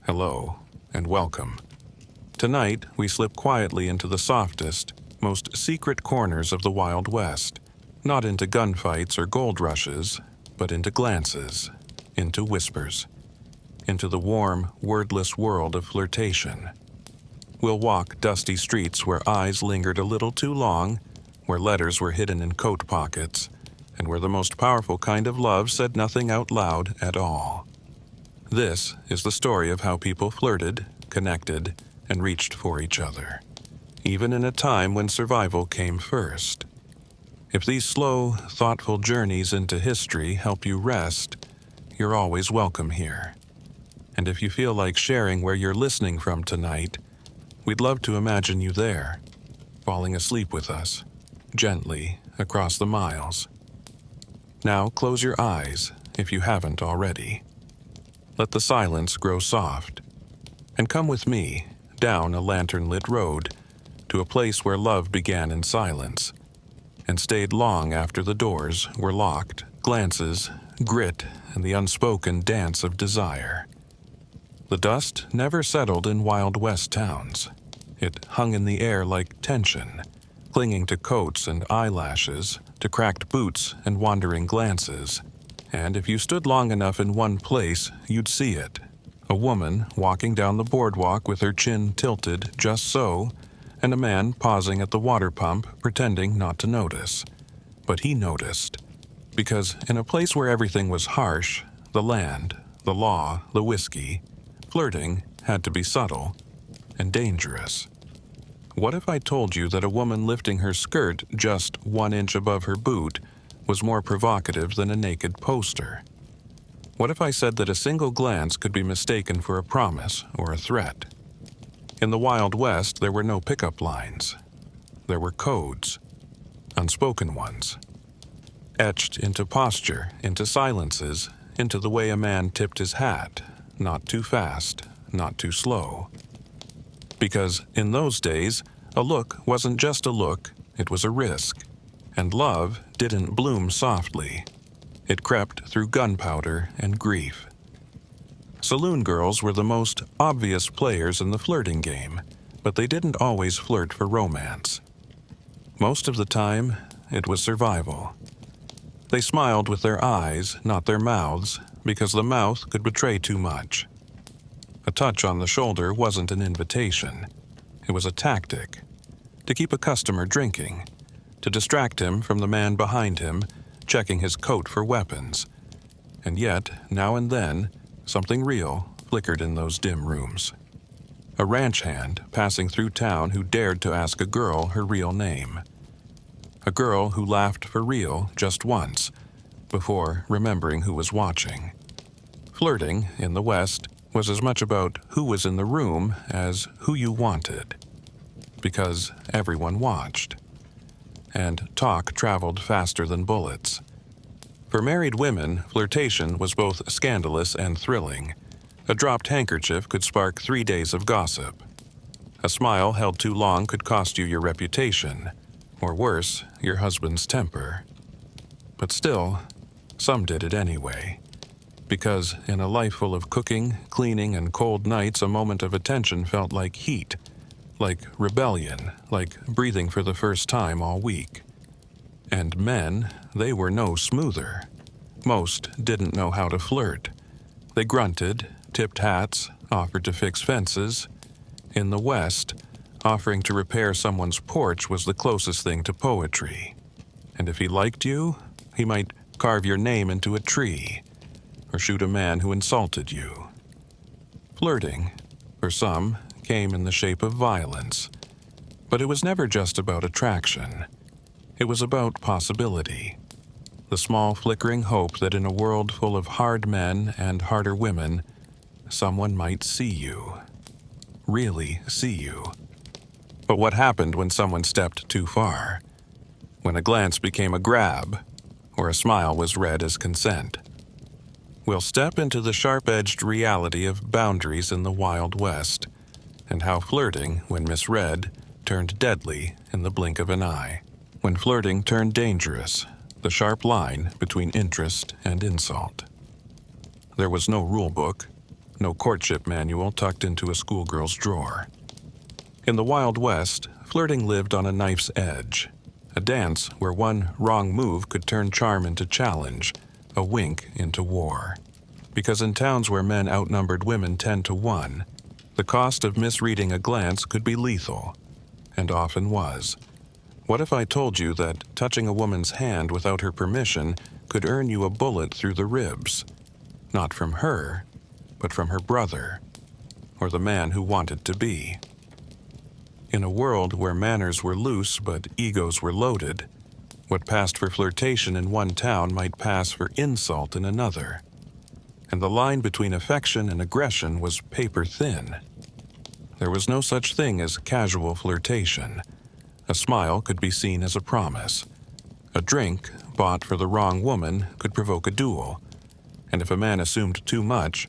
Hello, and welcome. Tonight, we slip quietly into the softest, most secret corners of the Wild West. Not into gunfights or gold rushes, but into glances, into whispers, into the warm, wordless world of flirtation. We'll walk dusty streets where eyes lingered a little too long, where letters were hidden in coat pockets, and where the most powerful kind of love said nothing out loud at all. This is the story of how people flirted, connected, and reached for each other, even in a time when survival came first. If these slow, thoughtful journeys into history help you rest, you're always welcome here. And if you feel like sharing where you're listening from tonight, we'd love to imagine you there, falling asleep with us, gently across the miles. Now close your eyes if you haven't already. Let the silence grow soft, and come with me down a lantern-lit road to a place where love began in silence and stayed long after the doors were locked. Glances, grit, and the unspoken dance of desire. The dust never settled in Wild West towns. It hung in the air like tension, clinging to coats and eyelashes, to cracked boots and wandering glances. And if you stood long enough in one place, you'd see it. A woman walking down the boardwalk with her chin tilted just so, and a man pausing at the water pump pretending not to notice. But he noticed. Because in a place where everything was harsh, the land, the law, the whiskey, flirting had to be subtle and dangerous. What if I told you that a woman lifting her skirt just 1 inch above her boot was more provocative than a naked poster? What if I said that a single glance could be mistaken for a promise or a threat? In the Wild West, there were no pickup lines. There were codes, unspoken ones, etched into posture, into silences, into the way a man tipped his hat, not too fast, not too slow. Because in those days, a look wasn't just a look, it was a risk. And love didn't bloom softly. It crept through gunpowder and grief. Saloon girls were the most obvious players in the flirting game, but they didn't always flirt for romance. Most of the time, it was survival. They smiled with their eyes, not their mouths, because the mouth could betray too much. A touch on the shoulder wasn't an invitation. It was a tactic. To keep a customer drinking. To distract him from the man behind him, checking his coat for weapons. And yet, now and then, something real flickered in those dim rooms. A ranch hand passing through town who dared to ask a girl her real name. A girl who laughed for real just once, before remembering who was watching. Flirting, in the West, was as much about who was in the room as who you wanted. Because everyone watched. And talk traveled faster than bullets. For married women, flirtation was both scandalous and thrilling. A dropped handkerchief could spark 3 days of gossip. A smile held too long could cost you your reputation, or worse, your husband's temper. But still, some did it anyway. Because in a life full of cooking, cleaning, and cold nights, a moment of attention felt like heat. Like rebellion, like breathing for the first time all week. And men, they were no smoother. Most didn't know how to flirt. They grunted, tipped hats, offered to fix fences. In the West, offering to repair someone's porch was the closest thing to poetry. And if he liked you, he might carve your name into a tree, or shoot a man who insulted you. Flirting, for some, came in the shape of violence. But it was never just about attraction. It was about possibility. The small flickering hope that in a world full of hard men and harder women, someone might see you. Really see you. But what happened when someone stepped too far? When a glance became a grab, or a smile was read as consent? We'll step into the sharp-edged reality of boundaries in the Wild West, and how flirting, when misread, turned deadly in the blink of an eye. When flirting turned dangerous, the sharp line between interest and insult. There was no rule book, no courtship manual tucked into a schoolgirl's drawer. In the Wild West, flirting lived on a knife's edge, a dance where one wrong move could turn charm into challenge, a wink into war. Because in towns where men outnumbered women 10 to 1, the cost of misreading a glance could be lethal, and often was. What if I told you that touching a woman's hand without her permission could earn you a bullet through the ribs? Not from her, but from her brother, or the man who wanted to be. In a world where manners were loose but egos were loaded, what passed for flirtation in one town might pass for insult in another. And the line between affection and aggression was paper thin. There was no such thing as casual flirtation. A smile could be seen as a promise. A drink, bought for the wrong woman, could provoke a duel. And if a man assumed too much,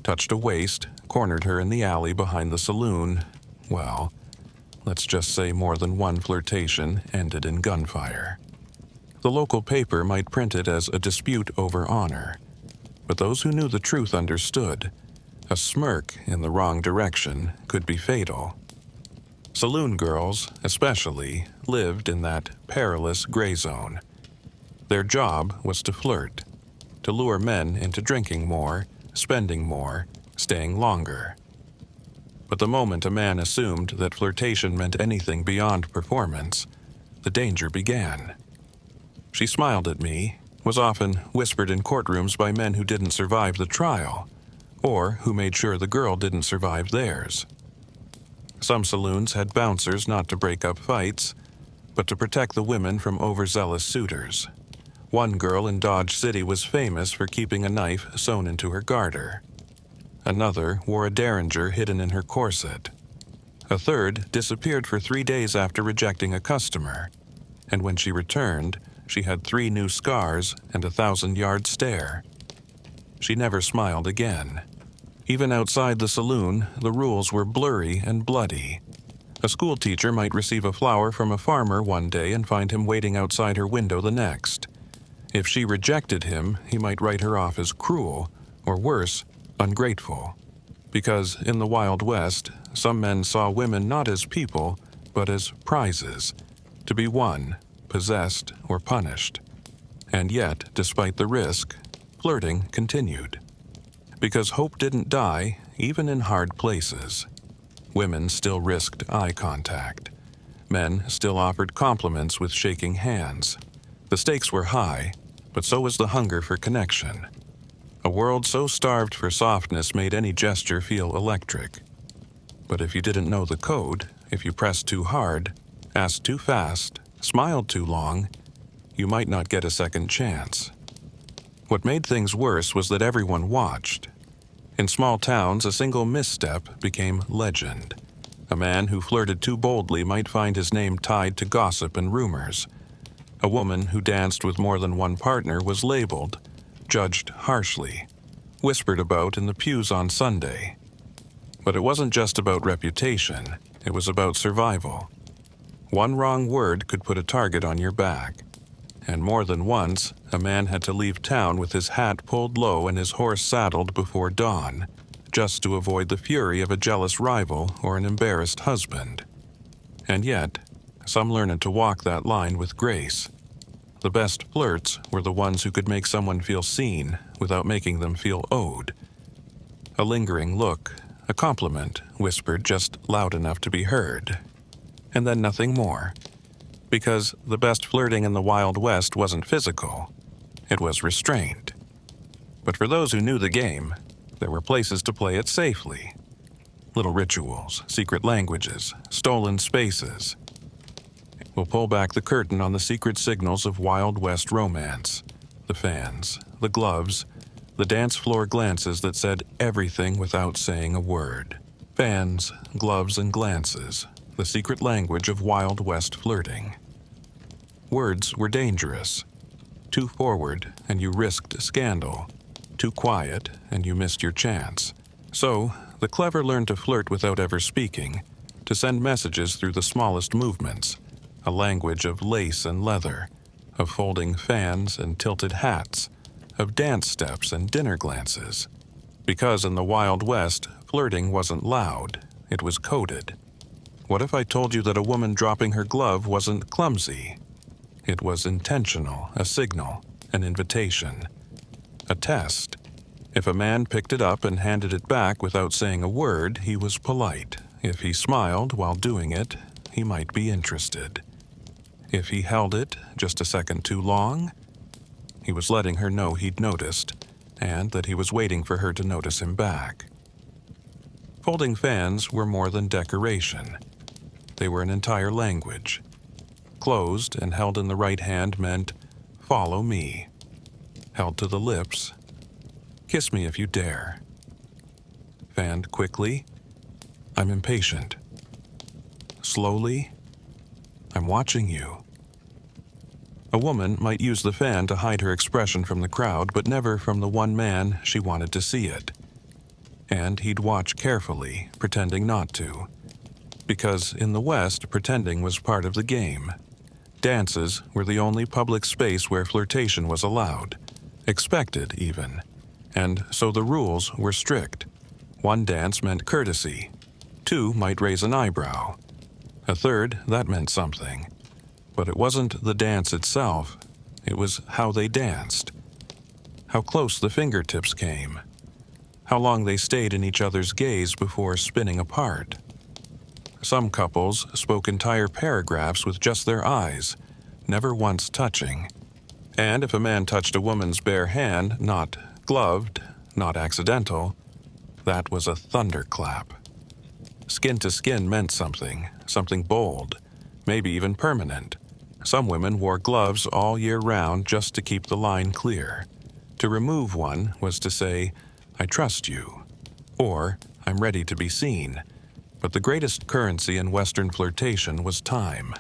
touched a waist, cornered her in the alley behind the saloon, well, let's just say more than one flirtation ended in gunfire. The local paper might print it as a dispute over honor, but those who knew the truth understood. A smirk in the wrong direction could be fatal. Saloon girls, especially, lived in that perilous gray zone. Their job was to flirt, to lure men into drinking more, spending more, staying longer. But the moment a man assumed that flirtation meant anything beyond performance, the danger began. She smiled at me, was often whispered in courtrooms by men who didn't survive the trial, or who made sure the girl didn't survive theirs. Some saloons had bouncers not to break up fights, but to protect the women from overzealous suitors. One girl in Dodge City was famous for keeping a knife sewn into her garter. Another wore a derringer hidden in her corset. A third disappeared for 3 days after rejecting a customer, and when she returned, she had 3 new scars and a 1,000-yard stare. She never smiled again. Even outside the saloon, the rules were blurry and bloody. A schoolteacher might receive a flower from a farmer one day and find him waiting outside her window the next. If she rejected him, he might write her off as cruel, or worse, ungrateful. Because in the Wild West, some men saw women not as people, but as prizes, to be won, possessed, or punished. And yet, despite the risk, flirting continued. Because hope didn't die, even in hard places. Women still risked eye contact. Men still offered compliments with shaking hands. The stakes were high, but so was the hunger for connection. A world so starved for softness made any gesture feel electric. But if you didn't know the code, if you pressed too hard, asked too fast, smiled too long, you might not get a second chance. What made things worse was that everyone watched. In small towns, a single misstep became legend. A man who flirted too boldly might find his name tied to gossip and rumors. A woman who danced with more than one partner was labeled, judged harshly, whispered about in the pews on Sunday. But it wasn't just about reputation, it was about survival. One wrong word could put a target on your back. And more than once, a man had to leave town with his hat pulled low and his horse saddled before dawn, just to avoid the fury of a jealous rival or an embarrassed husband. And yet, some learned to walk that line with grace. The best flirts were the ones who could make someone feel seen without making them feel owed. A lingering look, a compliment, whispered just loud enough to be heard. And then nothing more. Because the best flirting in the Wild West wasn't physical, it was restrained. But for those who knew the game, there were places to play it safely. Little rituals, secret languages, stolen spaces. We'll pull back the curtain on the secret signals of Wild West romance. The fans, the gloves, the dance floor glances that said everything without saying a word. Fans, gloves, and glances. The secret language of Wild West flirting. Words were dangerous. Too forward, and you risked scandal. Too quiet, and you missed your chance. So, the clever learned to flirt without ever speaking, to send messages through the smallest movements, a language of lace and leather, of folding fans and tilted hats, of dance steps and dinner glances. Because in the Wild West, flirting wasn't loud, it was coded. What if I told you that a woman dropping her glove wasn't clumsy? It was intentional, a signal, an invitation, a test. If a man picked it up and handed it back without saying a word, he was polite. If he smiled while doing it, he might be interested. If he held it just a second too long, he was letting her know he'd noticed, and that he was waiting for her to notice him back. Folding fans were more than decoration. They were an entire language. Closed and held in the right hand meant, "Follow me." Held to the lips, "Kiss me if you dare." Fanned quickly, "I'm impatient." Slowly, "I'm watching you." A woman might use the fan to hide her expression from the crowd, but never from the one man she wanted to see it. And he'd watch carefully, pretending not to. Because in the West, pretending was part of the game. Dances were the only public space where flirtation was allowed, expected even. And so the rules were strict. One dance meant courtesy. Two might raise an eyebrow. A third, that meant something. But it wasn't the dance itself, it was how they danced. How close the fingertips came. How long they stayed in each other's gaze before spinning apart. Some couples spoke entire paragraphs with just their eyes, never once touching. And if a man touched a woman's bare hand, not gloved, not accidental, that was a thunderclap. Skin to skin meant something, something bold, maybe even permanent. Some women wore gloves all year round just to keep the line clear. To remove one was to say, "I trust you," or "I'm ready to be seen." But the greatest currency in Western flirtation was time.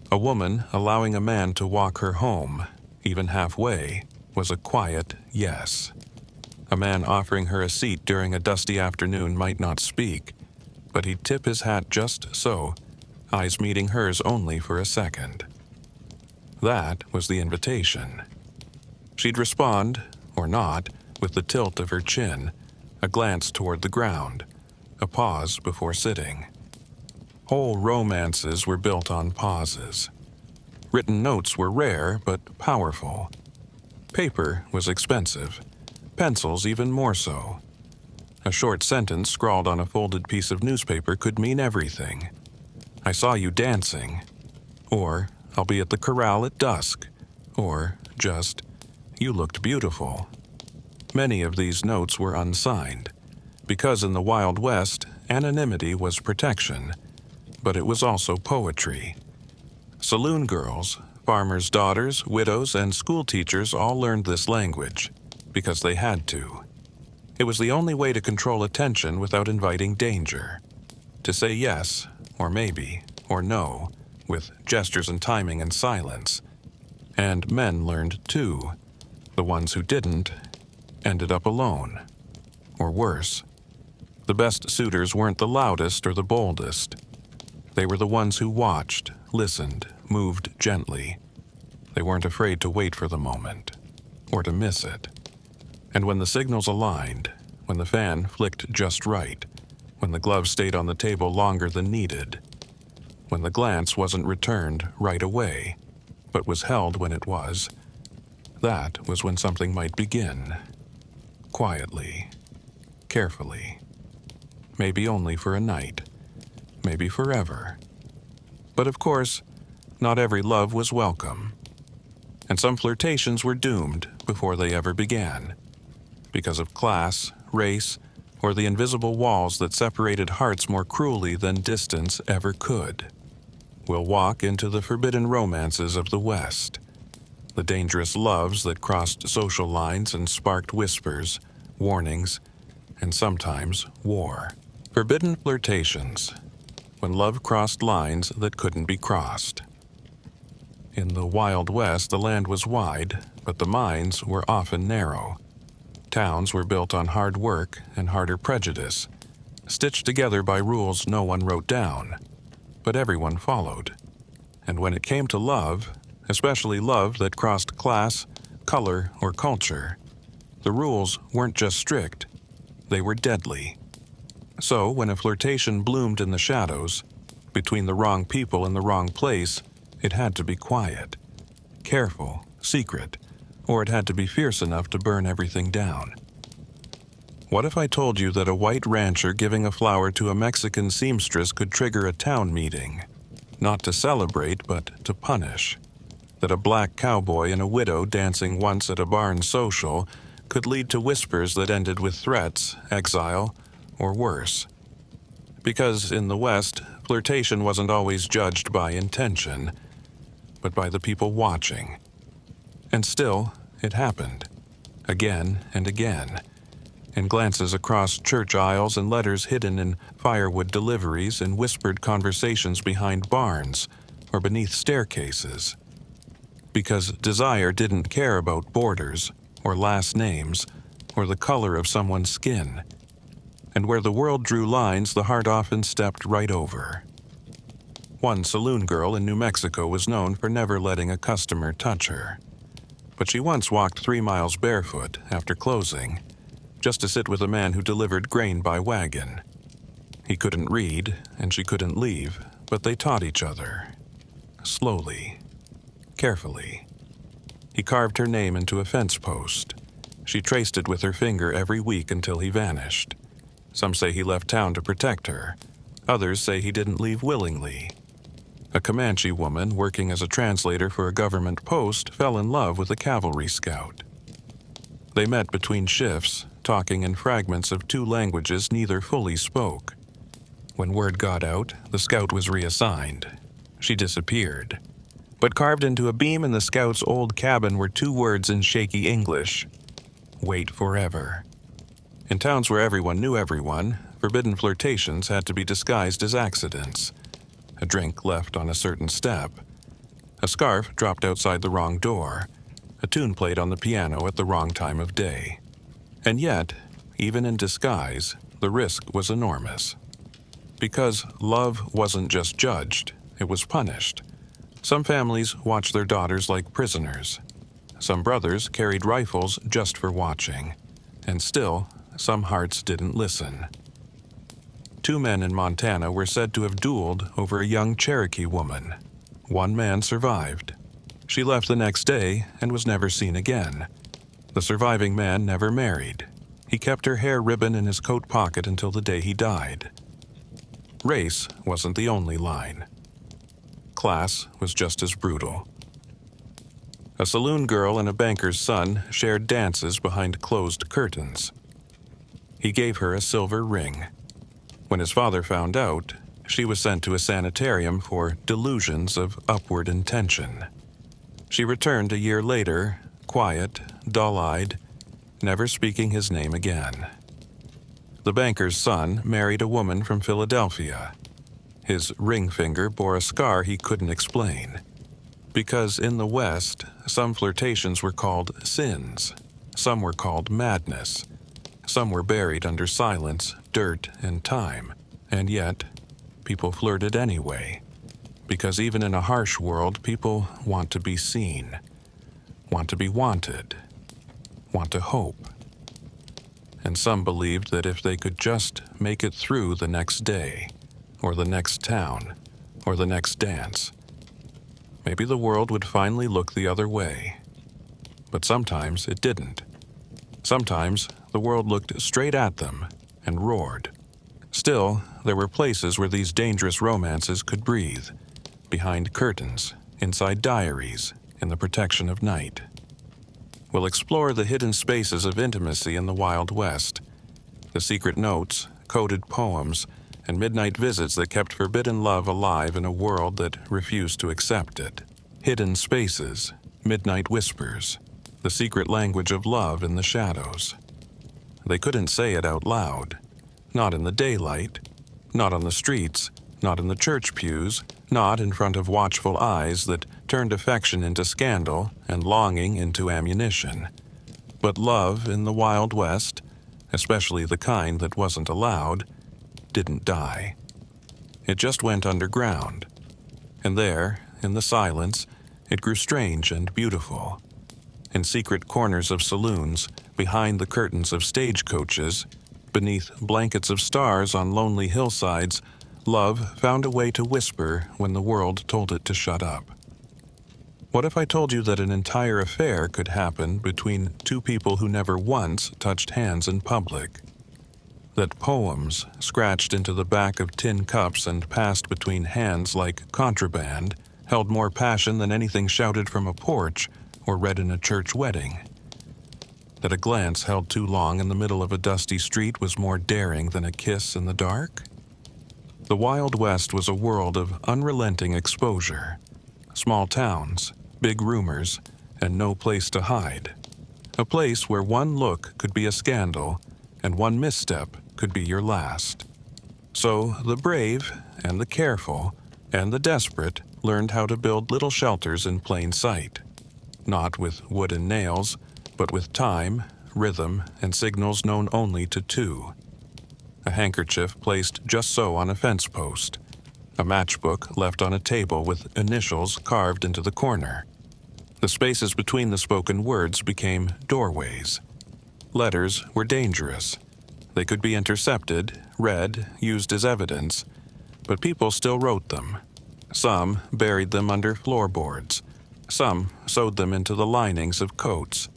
A woman allowing a man to walk her home, even halfway, was a quiet yes. A man offering her a seat during a dusty afternoon might not speak, but he'd tip his hat just so, eyes meeting hers only for a second. That was the invitation. She'd respond, or not, with the tilt of her chin, a glance toward the ground, a pause before sitting. Whole romances were built on pauses. Written notes were rare but powerful. Paper was expensive, pencils even more so. A short sentence scrawled on a folded piece of newspaper could mean everything. "I saw you dancing," or "I'll be at the corral at dusk," or just, "You looked beautiful." Many of these notes were unsigned, because in the Wild West, anonymity was protection, but it was also poetry. Saloon girls, farmers' daughters, widows, and school teachers all learned this language, because they had to. It was the only way to control attention without inviting danger. To say yes, or maybe, or no, with gestures and timing and silence. And men learned too. The ones who didn't ended up alone. Or worse. The best suitors weren't the loudest or the boldest. They were the ones who watched, listened, moved gently. They weren't afraid to wait for the moment, or to miss it. And when the signals aligned, when the fan flicked just right, when the glove stayed on the table longer than needed, when the glance wasn't returned right away, but was held when it was, that was when something might begin. Quietly, carefully. Maybe only for a night, maybe forever. But of course, not every love was welcome. And some flirtations were doomed before they ever began, because of class, race, or the invisible walls that separated hearts more cruelly than distance ever could. We'll walk into the forbidden romances of the West, the dangerous loves that crossed social lines and sparked whispers, warnings, and sometimes war. Forbidden flirtations, when love crossed lines that couldn't be crossed. In the Wild West, the land was wide, but the minds were often narrow. Towns were built on hard work and harder prejudice, stitched together by rules no one wrote down, but everyone followed. And when it came to love, especially love that crossed class, color, or culture, the rules weren't just strict, they were deadly. So, when a flirtation bloomed in the shadows, between the wrong people in the wrong place, it had to be quiet, careful, secret, or it had to be fierce enough to burn everything down. What if I told you that a white rancher giving a flower to a Mexican seamstress could trigger a town meeting? Not to celebrate, but to punish. That a black cowboy and a widow dancing once at a barn social could lead to whispers that ended with threats, exile, or worse. Because in the West, flirtation wasn't always judged by intention, but by the people watching. And still, it happened. Again and again. In glances across church aisles and letters hidden in firewood deliveries and whispered conversations behind barns or beneath staircases. Because desire didn't care about borders or last names or the color of someone's skin. And where the world drew lines, the heart often stepped right over. One saloon girl in New Mexico was known for never letting a customer touch her. But she once walked 3 miles barefoot after closing, just to sit with a man who delivered grain by wagon. He couldn't read, and she couldn't leave, but they taught each other. Slowly. Carefully. He carved her name into a fence post. She traced it with her finger every week until he vanished. Some say he left town to protect her. Others say he didn't leave willingly. A Comanche woman working as a translator for a government post fell in love with a cavalry scout. They met between shifts, talking in fragments of 2 languages neither fully spoke. When word got out, the scout was reassigned. She disappeared. But carved into a beam in the scout's old cabin were 2 words in shaky English: wait forever. In towns where everyone knew everyone, forbidden flirtations had to be disguised as accidents. A drink left on a certain step. A scarf dropped outside the wrong door. A tune played on the piano at the wrong time of day. And yet, even in disguise, the risk was enormous. Because love wasn't just judged, it was punished. Some families watched their daughters like prisoners. Some brothers carried rifles just for watching. And still, some hearts didn't listen. 2 men in Montana were said to have dueled over a young Cherokee woman. 1 man survived. She left the next day and was never seen again. The surviving man never married. He kept her hair ribbon in his coat pocket until the day he died. Race wasn't the only line. Class was just as brutal. A saloon girl and a banker's son shared dances behind closed curtains. He gave her a silver ring. When his father found out, she was sent to a sanitarium for delusions of upward intention. She returned a year later, quiet, dull-eyed, never speaking his name again. The banker's son married a woman from Philadelphia. His ring finger bore a scar he couldn't explain. Because in the West, some flirtations were called sins, some were called madness, some were buried under silence, dirt, and time, and yet, people flirted anyway. Because even in a harsh world, people want to be seen, want to be wanted, want to hope. And some believed that if they could just make it through the next day, or the next town, or the next dance, maybe the world would finally look the other way. But sometimes it didn't. Sometimes the world looked straight at them and roared. Still, there were places where these dangerous romances could breathe, behind curtains, inside diaries, in the protection of night. We'll explore the hidden spaces of intimacy in the Wild West, the secret notes, coded poems, and midnight visits that kept forbidden love alive in a world that refused to accept it. Hidden spaces, midnight whispers, the secret language of love in the shadows. They couldn't say it out loud, not in the daylight, not on the streets, not in the church pews, not in front of watchful eyes that turned affection into scandal and longing into ammunition. But love in the Wild West, especially the kind that wasn't allowed, didn't die. It just went underground. And there, in the silence, it grew strange and beautiful. In secret corners of saloons, behind the curtains of stagecoaches, Beneath blankets of stars on lonely hillsides, love found a way to whisper when the world told it to shut up. What if I told you that an entire affair could happen between two people who never once touched hands in public? That poems, scratched into the back of tin cups and passed between hands like contraband, held more passion than anything shouted from a porch or read in a church wedding? That a glance held too long in the middle of a dusty street was more daring than a kiss in the dark? The Wild West was a world of unrelenting exposure. Small towns, big rumors, and no place to hide. A place where one look could be a scandal, and one misstep could be your last. So the brave, and the careful, and the desperate learned how to build little shelters in plain sight. Not with wood and nails, but with time, rhythm, and signals known only to two. A handkerchief placed just so on a fence post. A matchbook left on a table with initials carved into the corner. The spaces between the spoken words became doorways. Letters were dangerous. They could be intercepted, read, used as evidence, but people still wrote them. Some buried them under floorboards. Some sewed them into the linings of coats.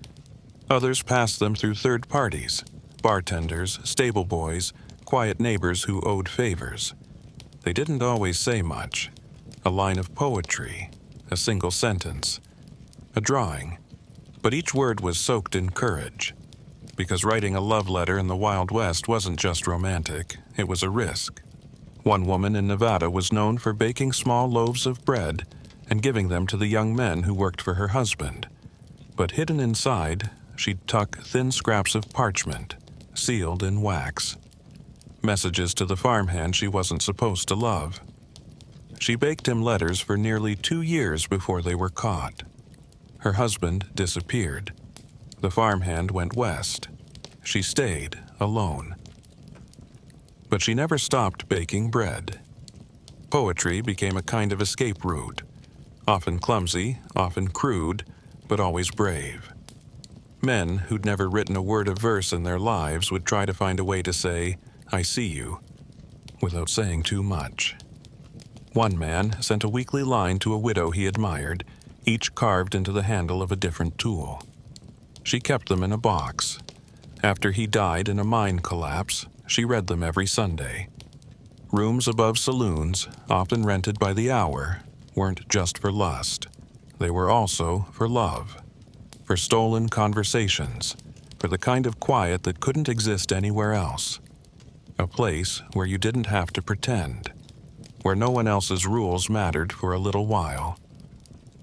Others passed them through third parties, bartenders, stable boys, quiet neighbors who owed favors. They didn't always say much. A line of poetry, a single sentence, a drawing. But each word was soaked in courage. Because writing a love letter in the Wild West wasn't just romantic, it was a risk. One woman in Nevada was known for baking small loaves of bread and giving them to the young men who worked for her husband. But hidden inside, she'd tuck thin scraps of parchment, sealed in wax. Messages to the farmhand she wasn't supposed to love. She baked him letters for nearly 2 years before they were caught. Her husband disappeared. The farmhand went west. She stayed alone. But she never stopped baking bread. Poetry became a kind of escape route. Often clumsy, often crude, but always brave. Men who'd never written a word of verse in their lives would try to find a way to say, "I see you," without saying too much. One man sent a weekly line to a widow he admired, each carved into the handle of a different tool. She kept them in a box. After he died in a mine collapse, she read them every Sunday. Rooms above saloons, often rented by the hour, weren't just for lust. They were also for love, for stolen conversations, for the kind of quiet that couldn't exist anywhere else. A place where you didn't have to pretend, where no one else's rules mattered for a little while.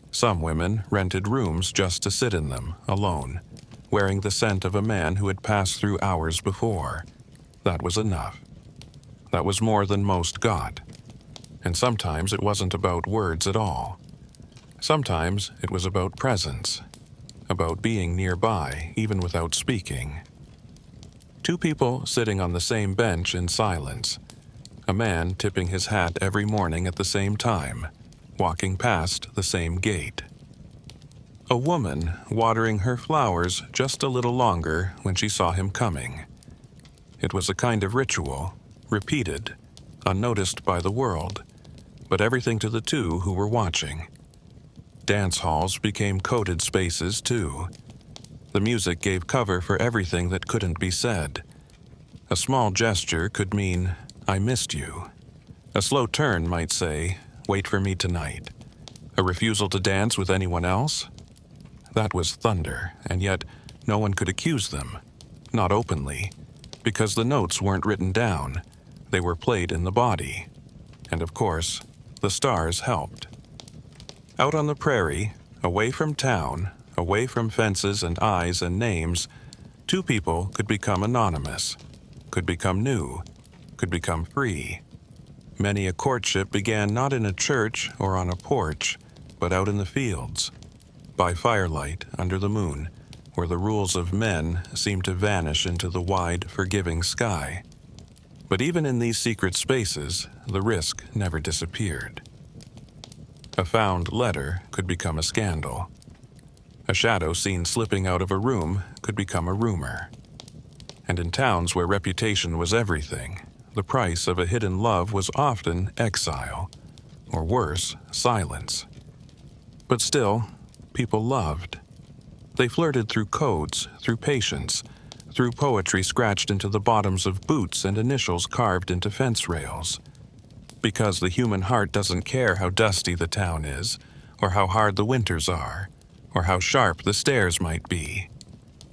Some women rented rooms just to sit in them, alone, wearing the scent of a man who had passed through hours before. That was enough. That was more than most got. And sometimes it wasn't about words at all. Sometimes it was about presence, about being nearby, even without speaking. Two people sitting on the same bench in silence. A man tipping his hat every morning at the same time, walking past the same gate. A woman watering her flowers just a little longer when she saw him coming. It was a kind of ritual, repeated, unnoticed by the world, but everything to the two who were watching. Dance halls became coded spaces, too. The music gave cover for everything that couldn't be said. A small gesture could mean, "I missed you." A slow turn might say, "Wait for me tonight." A refusal to dance with anyone else? That was thunder, and yet no one could accuse them. Not openly, because the notes weren't written down. They were played in the body. And of course, the stars helped. Out on the prairie, away from town, away from fences and eyes and names, two people could become anonymous, could become new, could become free. Many a courtship began not in a church or on a porch, but out in the fields, by firelight under the moon, where the rules of men seemed to vanish into the wide, forgiving sky. But even in these secret spaces, the risk never disappeared. A found letter could become a scandal. A shadow seen slipping out of a room could become a rumor. And in towns where reputation was everything, the price of a hidden love was often exile, or worse, silence. But still, people loved. They flirted through codes, through patience, through poetry scratched into the bottoms of boots and initials carved into fence rails. Because the human heart doesn't care how dusty the town is, or how hard the winters are, or how sharp the stairs might be.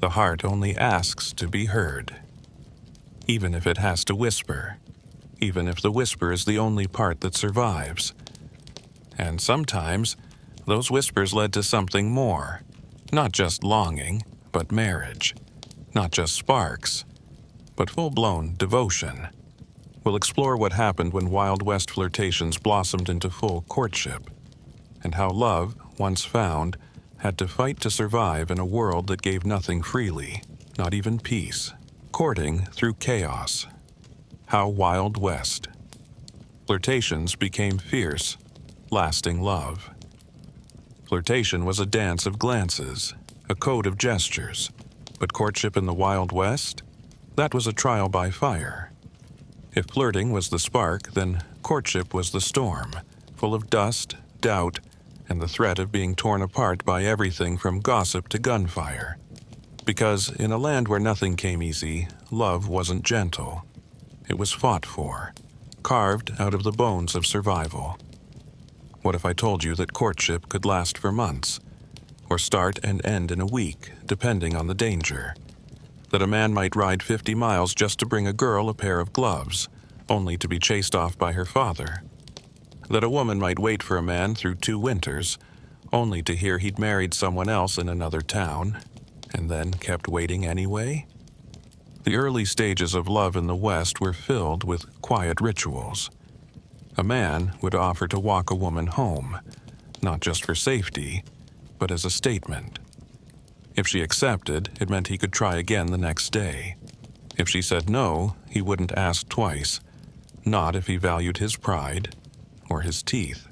The heart only asks to be heard. Even if it has to whisper, even if the whisper is the only part that survives. And sometimes, those whispers led to something more. Not just longing, but marriage. Not just sparks, but full-blown devotion. We'll explore what happened when Wild West flirtations blossomed into full courtship, and how love, once found, had to fight to survive in a world that gave nothing freely, not even peace. Courting through chaos. How Wild West. Flirtations became fierce, lasting love. Flirtation was a dance of glances, a code of gestures. But courtship in the Wild West? That was a trial by fire. If flirting was the spark, then courtship was the storm, full of dust, doubt, and the threat of being torn apart by everything from gossip to gunfire. Because in a land where nothing came easy, love wasn't gentle. It was fought for, carved out of the bones of survival. What if I told you that courtship could last for months, or start and end in a week, depending on the danger? That a man might ride 50 miles just to bring a girl a pair of gloves, only to be chased off by her father? That a woman might wait for a man through 2 winters, only to hear he'd married someone else in another town, and then kept waiting anyway? The early stages of love in the West were filled with quiet rituals. A man would offer to walk a woman home, not just for safety, but as a statement. If she accepted, it meant he could try again the next day. If she said no, he wouldn't ask twice, not if he valued his pride or his teeth.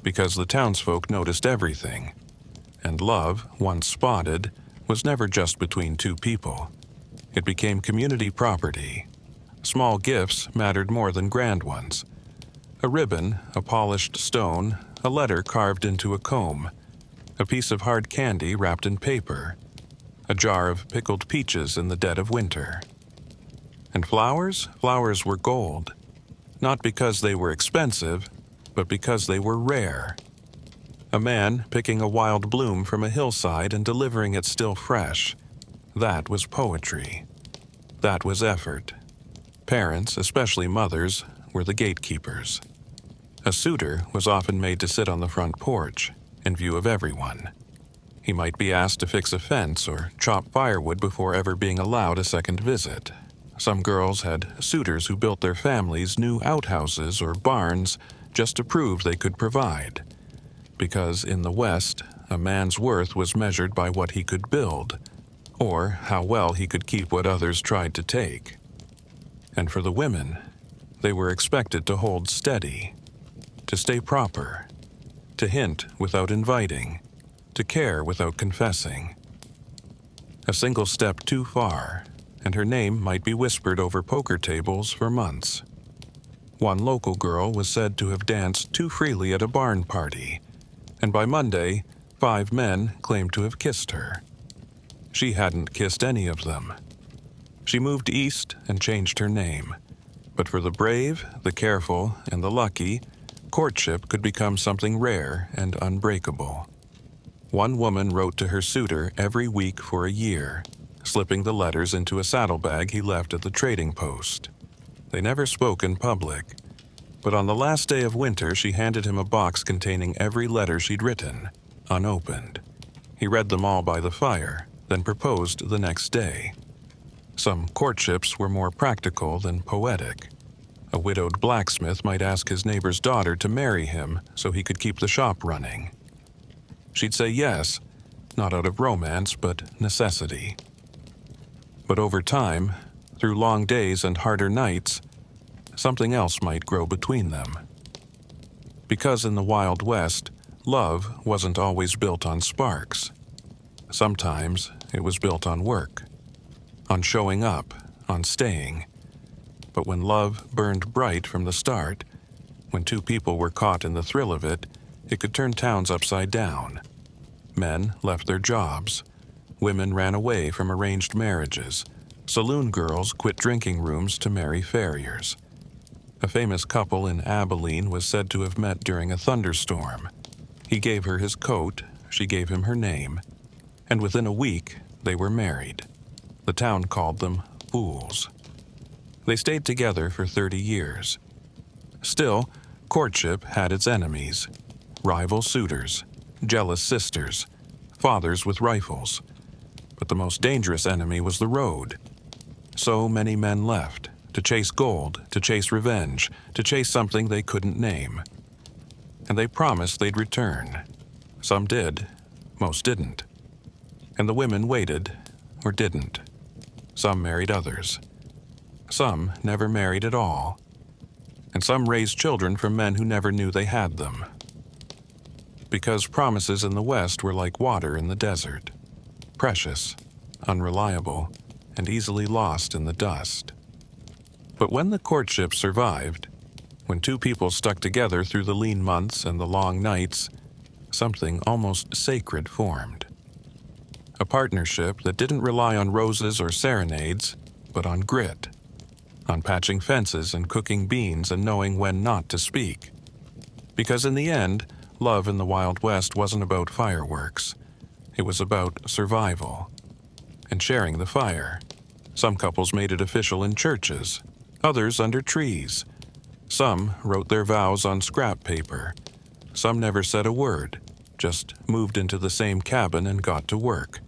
Because the townsfolk noticed everything, and love, once spotted, was never just between 2 people. It became community property. Small gifts mattered more than grand ones. A ribbon, a polished stone, a letter carved into a comb, a piece of hard candy wrapped in paper, a jar of pickled peaches in the dead of winter. And flowers? Flowers were gold. Not because they were expensive, but because they were rare. A man picking a wild bloom from a hillside and delivering it still fresh. That was poetry. That was effort. Parents, especially mothers, were the gatekeepers. A suitor was often made to sit on the front porch, in view of everyone. He might be asked to fix a fence or chop firewood before ever being allowed a second visit. Some girls had suitors who built their families new outhouses or barns just to prove they could provide. Because in the West, a man's worth was measured by what he could build, or how well he could keep what others tried to take. And for the women, they were expected to hold steady, to stay proper, to hint without inviting, to care without confessing. A single step too far, and her name might be whispered over poker tables for months. One local girl was said to have danced too freely at a barn party, and by Monday, 5 men claimed to have kissed her. She hadn't kissed any of them. She moved east and changed her name. But for the brave, the careful, and the lucky, courtship could become something rare and unbreakable. One woman wrote to her suitor every week for a year, slipping the letters into a saddlebag he left at the trading post. They never spoke in public, but on the last day of winter she handed him a box containing every letter she'd written, unopened. He read them all by the fire, then proposed the next day. Some courtships were more practical than poetic. A widowed blacksmith might ask his neighbor's daughter to marry him so he could keep the shop running. She'd say yes, not out of romance, but necessity. But over time, through long days and harder nights, something else might grow between them. Because in the Wild West, love wasn't always built on sparks. Sometimes it was built on work. on showing up, on staying. But when love burned bright from the start, when two people were caught in the thrill of it, it could turn towns upside down. Men left their jobs. Women ran away from arranged marriages. Saloon girls quit drinking rooms to marry farriers. A famous couple in Abilene was said to have met during a thunderstorm. He gave her his coat, she gave him her name, and within a week they were married. The town called them fools. They stayed together for 30 years. Still, courtship had its enemies: rival suitors, jealous sisters, fathers with rifles. But the most dangerous enemy was the road. So many men left, to chase gold, to chase revenge, to chase something they couldn't name. And they promised they'd return. Some did, most didn't. And the women waited, or didn't. Some married others. Some never married at all. And some raised children from men who never knew they had them. Because promises in the West were like water in the desert: precious, unreliable, and easily lost in the dust. But when the courtship survived, when two people stuck together through the lean months and the long nights, something almost sacred formed. A partnership that didn't rely on roses or serenades, but on grit, on patching fences and cooking beans and knowing when not to speak. Because in the end, love in the Wild West wasn't about fireworks. It was about survival and sharing the fire. Some couples made it official in churches, others under trees. Some wrote their vows on scrap paper. Some never said a word, just moved into the same cabin and got to work.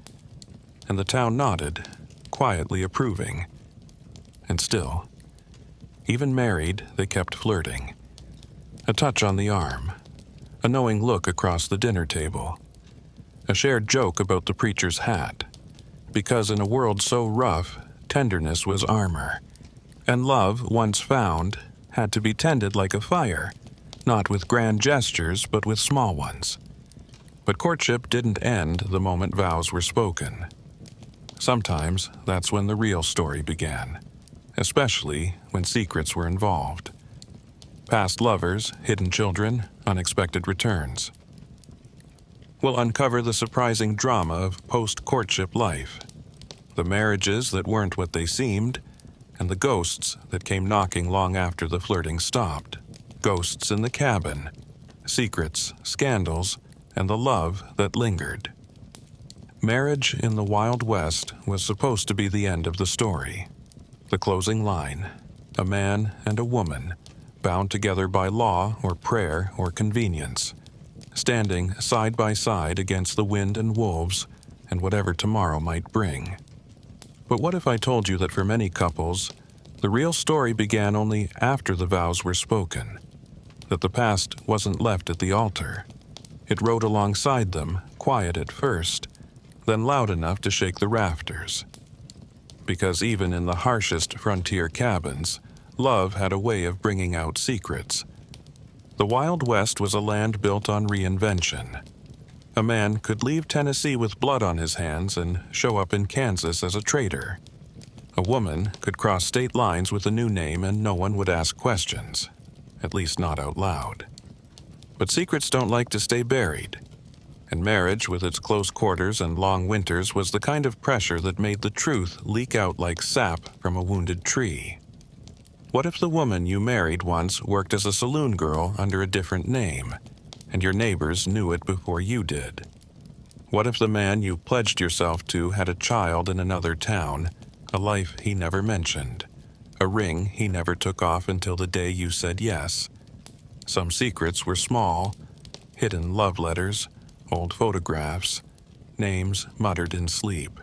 And the town nodded, quietly approving. And still, even married, they kept flirting. A touch on the arm, a knowing look across the dinner table, a shared joke about the preacher's hat. Because in a world so rough, tenderness was armor. And love, once found, had to be tended like a fire, not with grand gestures, but with small ones. But courtship didn't end the moment vows were spoken. Sometimes that's when the real story began, especially when secrets were involved. Past lovers, hidden children, unexpected returns. We'll uncover the surprising drama of post-courtship life, the marriages that weren't what they seemed, and the ghosts that came knocking long after the flirting stopped. Ghosts in the cabin, secrets, scandals, and the love that lingered. Marriage in the Wild West was supposed to be the end of the story. The closing line: a man and a woman, bound together by law or prayer or convenience, standing side by side against the wind and wolves and whatever tomorrow might bring. But what if I told you that for many couples, the real story began only after the vows were spoken, that the past wasn't left at the altar? It rode alongside them, quiet at first, then loud enough to shake the rafters. Because even in the harshest frontier cabins, love had a way of bringing out secrets. The Wild West was a land built on reinvention. A man could leave Tennessee with blood on his hands and show up in Kansas as a traitor. A woman could cross state lines with a new name and no one would ask questions, at least not out loud. But secrets don't like to stay buried, and marriage with its close quarters and long winters was the kind of pressure that made the truth leak out like sap from a wounded tree. What if the woman you married once worked as a saloon girl under a different name, and your neighbors knew it before you did? What if the man you pledged yourself to had a child in another town, a life he never mentioned, a ring he never took off until the day you said yes? Some secrets were small, hidden love letters, old photographs, names muttered in sleep.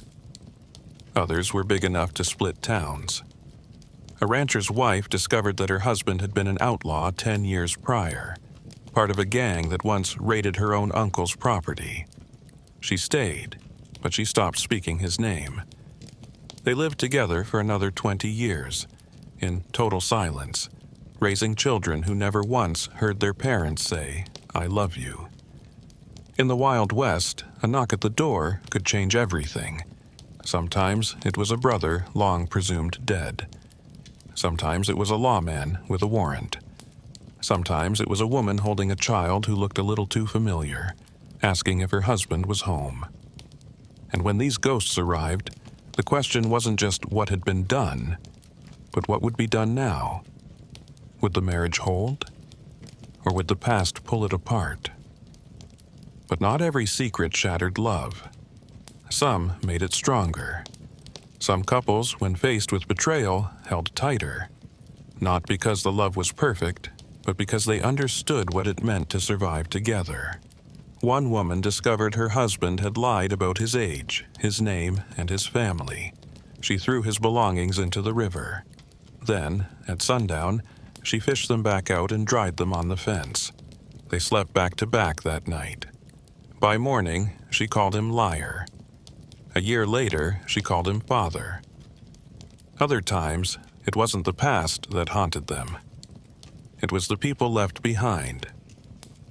Others were big enough to split towns. A rancher's wife discovered that her husband had been an outlaw 10 years prior, part of a gang that once raided her own uncle's property. She stayed, but she stopped speaking his name. They lived together for another 20 years, in total silence, raising children who never once heard their parents say, "I love you." In the Wild West, a knock at the door could change everything. Sometimes it was a brother long presumed dead. Sometimes it was a lawman with a warrant. Sometimes it was a woman holding a child who looked a little too familiar, asking if her husband was home. And when these ghosts arrived, the question wasn't just what had been done, but what would be done now. Would the marriage hold? Or would the past pull it apart? But not every secret shattered love. Some made it stronger. Some couples, when faced with betrayal, held tighter. Not because the love was perfect, but because they understood what it meant to survive together. One woman discovered her husband had lied about his age, his name, and his family. She threw his belongings into the river. Then, at sundown, she fished them back out and dried them on the fence. They slept back to back that night. By morning, she called him liar. A year later, she called him father. Other times, it wasn't the past that haunted them. It was the people left behind.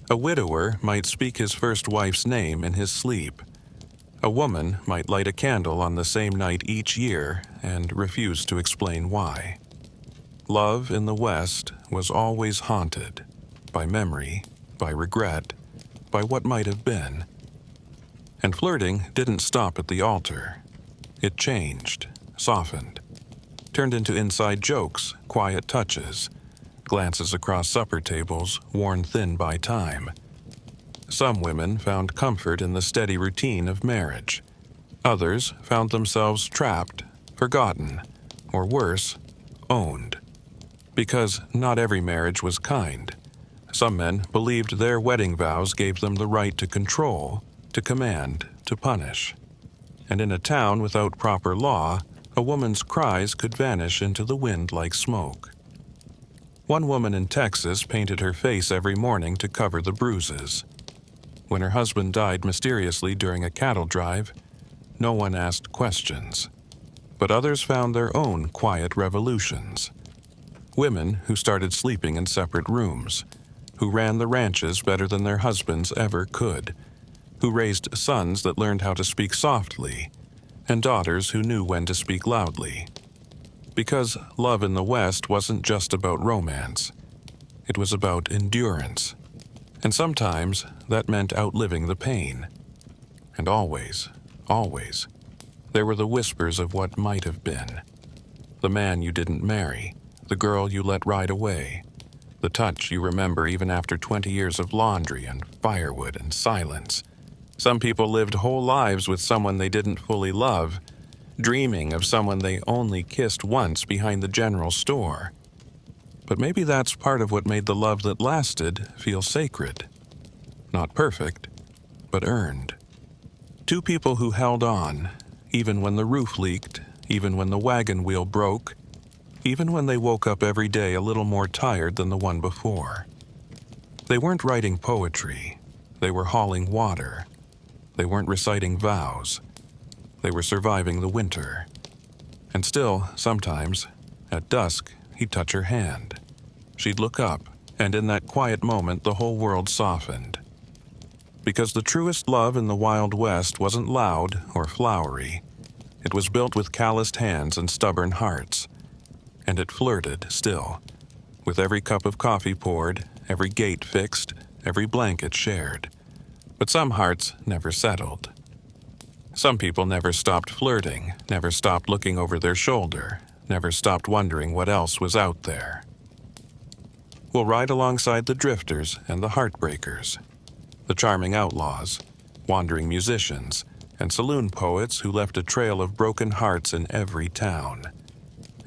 A widower might speak his first wife's name in his sleep. A woman might light a candle on the same night each year and refuse to explain why. Love in the West was always haunted by memory, by regret, by what might have been. And flirting didn't stop at the altar. It changed, softened, turned into inside jokes, quiet touches, glances across supper tables worn thin by time. Some women found comfort in the steady routine of marriage. Others found themselves trapped, forgotten, or worse, owned. Because not every marriage was kind. Some men believed their wedding vows gave them the right to control, to command, to punish. And in a town without proper law, a woman's cries could vanish into the wind like smoke. One woman in Texas painted her face every morning to cover the bruises. When her husband died mysteriously during a cattle drive, no one asked questions. But others found their own quiet revolutions. Women who started sleeping in separate rooms, who ran the ranches better than their husbands ever could, who raised sons that learned how to speak softly, and daughters who knew when to speak loudly. Because love in the West wasn't just about romance. It was about endurance. And sometimes that meant outliving the pain. And always, always, there were the whispers of what might have been. The man you didn't marry, the girl you let ride away, the touch you remember even after 20 years of laundry and firewood and silence. Some people lived whole lives with someone they didn't fully love, dreaming of someone they only kissed once behind the general store. But maybe that's part of what made the love that lasted feel sacred. Not perfect, but earned. Two people who held on, even when the roof leaked, even when the wagon wheel broke, even when they woke up every day a little more tired than the one before. They weren't writing poetry. They were hauling water. They weren't reciting vows. They were surviving the winter. And still, sometimes, at dusk, he'd touch her hand. She'd look up, and in that quiet moment the whole world softened. Because the truest love in the Wild West wasn't loud or flowery. It was built with calloused hands and stubborn hearts. And it flirted still, with every cup of coffee poured, every gate fixed, every blanket shared. But some hearts never settled. Some people never stopped flirting, never stopped looking over their shoulder, never stopped wondering what else was out there. We'll ride alongside the drifters and the heartbreakers, the charming outlaws, wandering musicians, and saloon poets who left a trail of broken hearts in every town,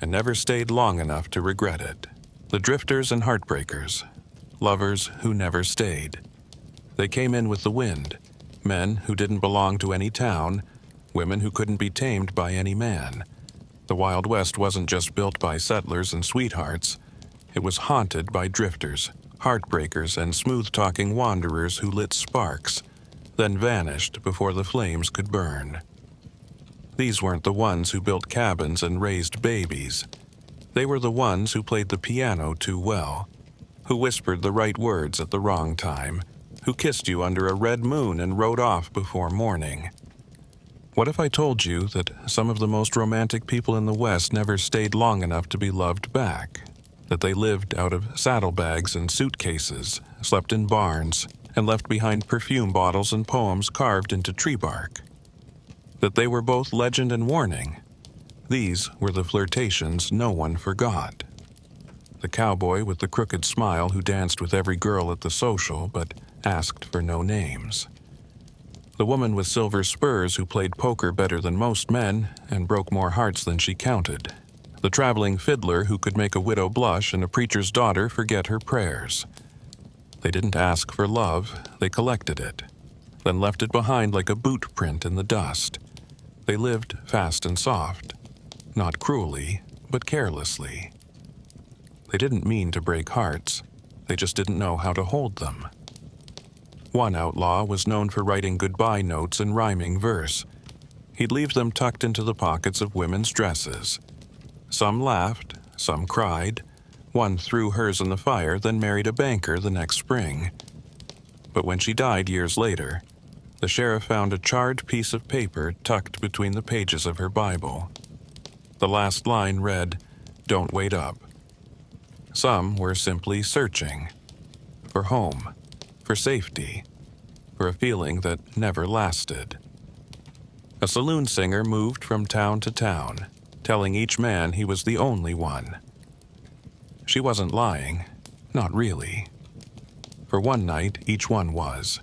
and never stayed long enough to regret it. The drifters and heartbreakers, lovers who never stayed. They came in with the wind, men who didn't belong to any town, women who couldn't be tamed by any man. The Wild West wasn't just built by settlers and sweethearts. It was haunted by drifters, heartbreakers, and smooth-talking wanderers who lit sparks, then vanished before the flames could burn. These weren't the ones who built cabins and raised babies. They were the ones who played the piano too well, who whispered the right words at the wrong time, who kissed you under a red moon and rode off before morning. What if I told you that some of the most romantic people in the West never stayed long enough to be loved back? That they lived out of saddlebags and suitcases, slept in barns, and left behind perfume bottles and poems carved into tree bark? That they were both legend and warning? These were the flirtations no one forgot. The cowboy with the crooked smile who danced with every girl at the social but asked for no names. The woman with silver spurs who played poker better than most men and broke more hearts than she counted. The traveling fiddler who could make a widow blush and a preacher's daughter forget her prayers. They didn't ask for love, they collected it, then left it behind like a boot print in the dust. They lived fast and soft, not cruelly, but carelessly. They didn't mean to break hearts, they just didn't know how to hold them. One outlaw was known for writing goodbye notes in rhyming verse. He'd leave them tucked into the pockets of women's dresses. Some laughed, some cried. One threw hers in the fire, then married a banker the next spring. But when she died years later, the sheriff found a charred piece of paper tucked between the pages of her Bible. The last line read, "Don't wait up." Some were simply searching for home, for safety, for a feeling that never lasted. A saloon singer moved from town to town, telling each man he was the only one. She wasn't lying, not really. For one night, each one was,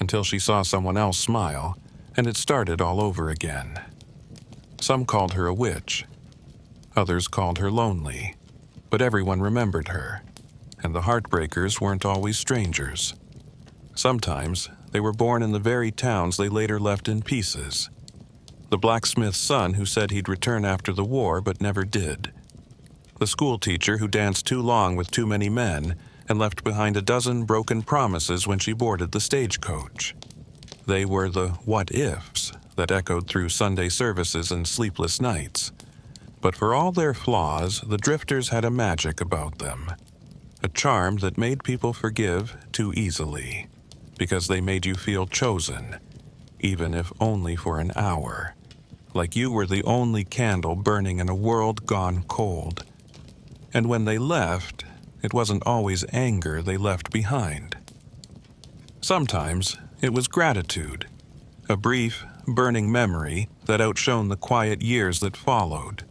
until she saw someone else smile, and it started all over again. Some called her a witch. Others called her lonely, but everyone remembered her, and the heartbreakers weren't always strangers. Sometimes they were born in the very towns they later left in pieces. The blacksmith's son who said he'd return after the war but never did. The school teacher who danced too long with too many men and left behind a dozen broken promises when she boarded the stagecoach. They were the what-ifs that echoed through Sunday services and sleepless nights. But for all their flaws, the drifters had a magic about them. A charm that made people forgive too easily, because they made you feel chosen, even if only for an hour, like you were the only candle burning in a world gone cold. And when they left, it wasn't always anger they left behind. Sometimes it was gratitude, a brief, burning memory that outshone the quiet years that followed.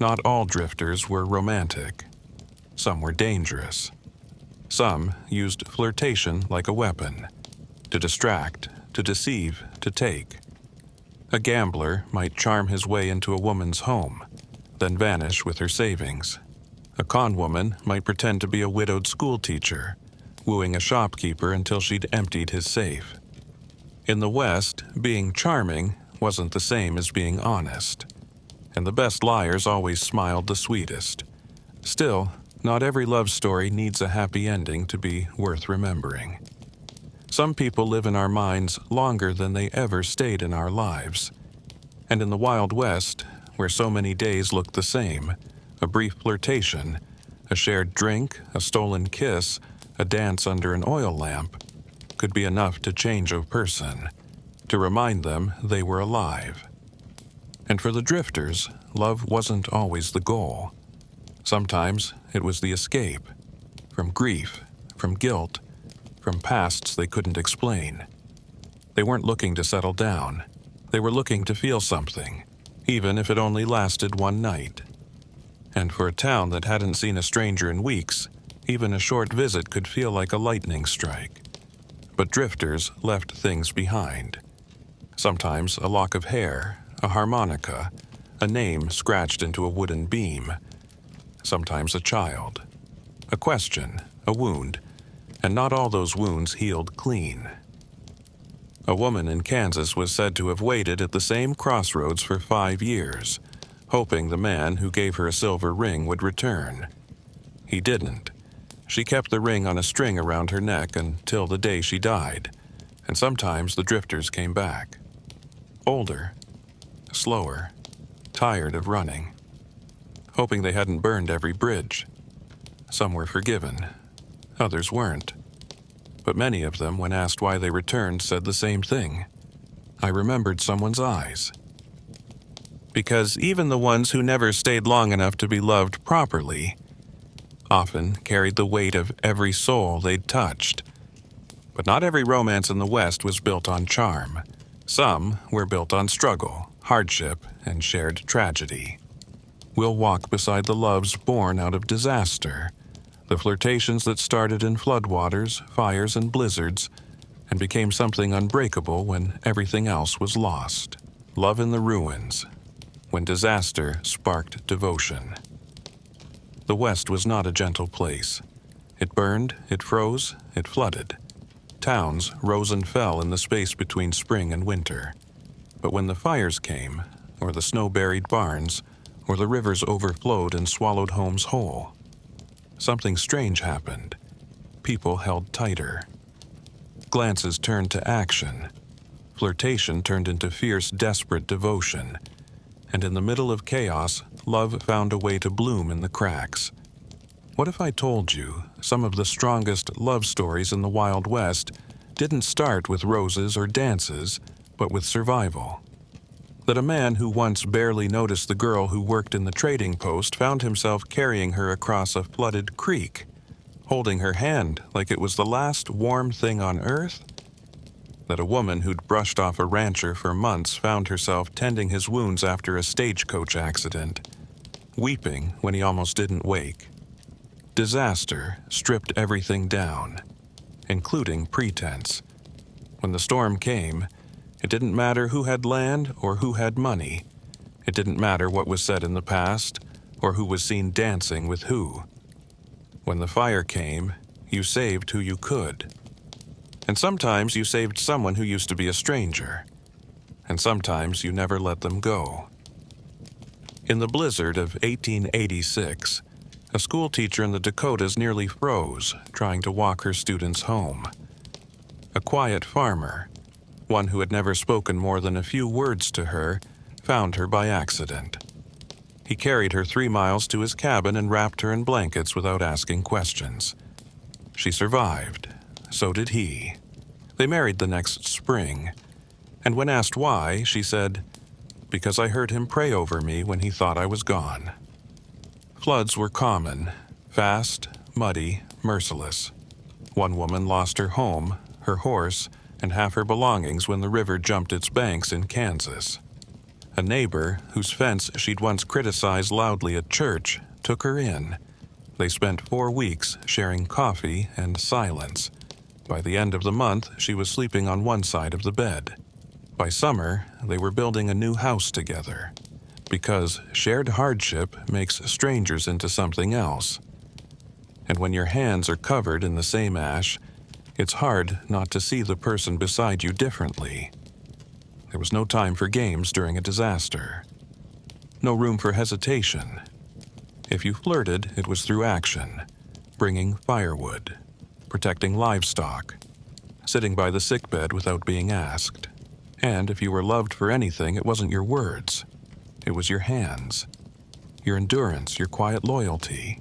Not all drifters were romantic. Some were dangerous. Some used flirtation like a weapon, to distract, to deceive, to take. A gambler might charm his way into a woman's home, then vanish with her savings. A con woman might pretend to be a widowed schoolteacher, wooing a shopkeeper until she'd emptied his safe. In the West, being charming wasn't the same as being honest, and the best liars always smiled the sweetest. Still, not every love story needs a happy ending to be worth remembering. Some people live in our minds longer than they ever stayed in our lives. And in the Wild West, where so many days look the same, a brief flirtation, a shared drink, a stolen kiss, a dance under an oil lamp, could be enough to change a person, to remind them they were alive. And for the drifters, love wasn't always the goal. Sometimes it was the escape, from grief, from guilt, from pasts they couldn't explain. They weren't looking to settle down. They were looking to feel something, even if it only lasted one night. And for a town that hadn't seen a stranger in weeks, even a short visit could feel like a lightning strike. But drifters left things behind. Sometimes a lock of hair, a harmonica, a name scratched into a wooden beam. Sometimes a child, a question, a wound, and not all those wounds healed clean. A woman in Kansas was said to have waited at the same crossroads for 5 years, hoping the man who gave her a silver ring would return. He didn't. She kept the ring on a string around her neck until the day she died, and sometimes the drifters came back. Older, slower, tired of running, hoping they hadn't burned every bridge. Some were forgiven, others weren't. But many of them, when asked why they returned, said the same thing. I remembered someone's eyes. Because even the ones who never stayed long enough to be loved properly often carried the weight of every soul they'd touched. But not every romance in the West was built on charm. Some were built on struggle, hardship, and shared tragedy. We'll walk beside the loves born out of disaster, the flirtations that started in floodwaters, fires, and blizzards, and became something unbreakable when everything else was lost. Love in the ruins, when disaster sparked devotion. The West was not a gentle place. It burned, it froze, it flooded. Towns rose and fell in the space between spring and winter. But when the fires came, or the snow-buried barns, or the rivers overflowed and swallowed homes whole, something strange happened. People held tighter. Glances turned to action. Flirtation turned into fierce, desperate devotion. And in the middle of chaos, love found a way to bloom in the cracks. What if I told you some of the strongest love stories in the Wild West didn't start with roses or dances, but with survival? That a man who once barely noticed the girl who worked in the trading post found himself carrying her across a flooded creek, holding her hand like it was the last warm thing on earth? That a woman who'd brushed off a rancher for months found herself tending his wounds after a stagecoach accident, weeping when he almost didn't wake. Disaster stripped everything down, including pretense. When the storm came, it didn't matter who had land or who had money. It didn't matter what was said in the past or who was seen dancing with who. When the fire came, you saved who you could. And sometimes you saved someone who used to be a stranger. And sometimes you never let them go. In the blizzard of 1886, a school teacher in the Dakotas nearly froze trying to walk her students home. A quiet farmer, one who had never spoken more than a few words to her, found her by accident. He carried her 3 miles to his cabin and wrapped her in blankets without asking questions. She survived. So did he. They married the next spring, and when asked why, she said, "Because I heard him pray over me when he thought I was gone." Floods were common, fast, muddy, merciless. One woman lost her home, her horse, and half her belongings when the river jumped its banks in Kansas. A neighbor, whose fence she'd once criticized loudly at church, took her in. They spent 4 weeks sharing coffee and silence. By the end of the month, she was sleeping on one side of the bed. By summer, they were building a new house together. Because shared hardship makes strangers into something else. And when your hands are covered in the same ash, it's hard not to see the person beside you differently. There was no time for games during a disaster. No room for hesitation. If you flirted, it was through action, bringing firewood, protecting livestock, sitting by the sickbed without being asked. And if you were loved for anything, it wasn't your words. It was your hands, your endurance, your quiet loyalty.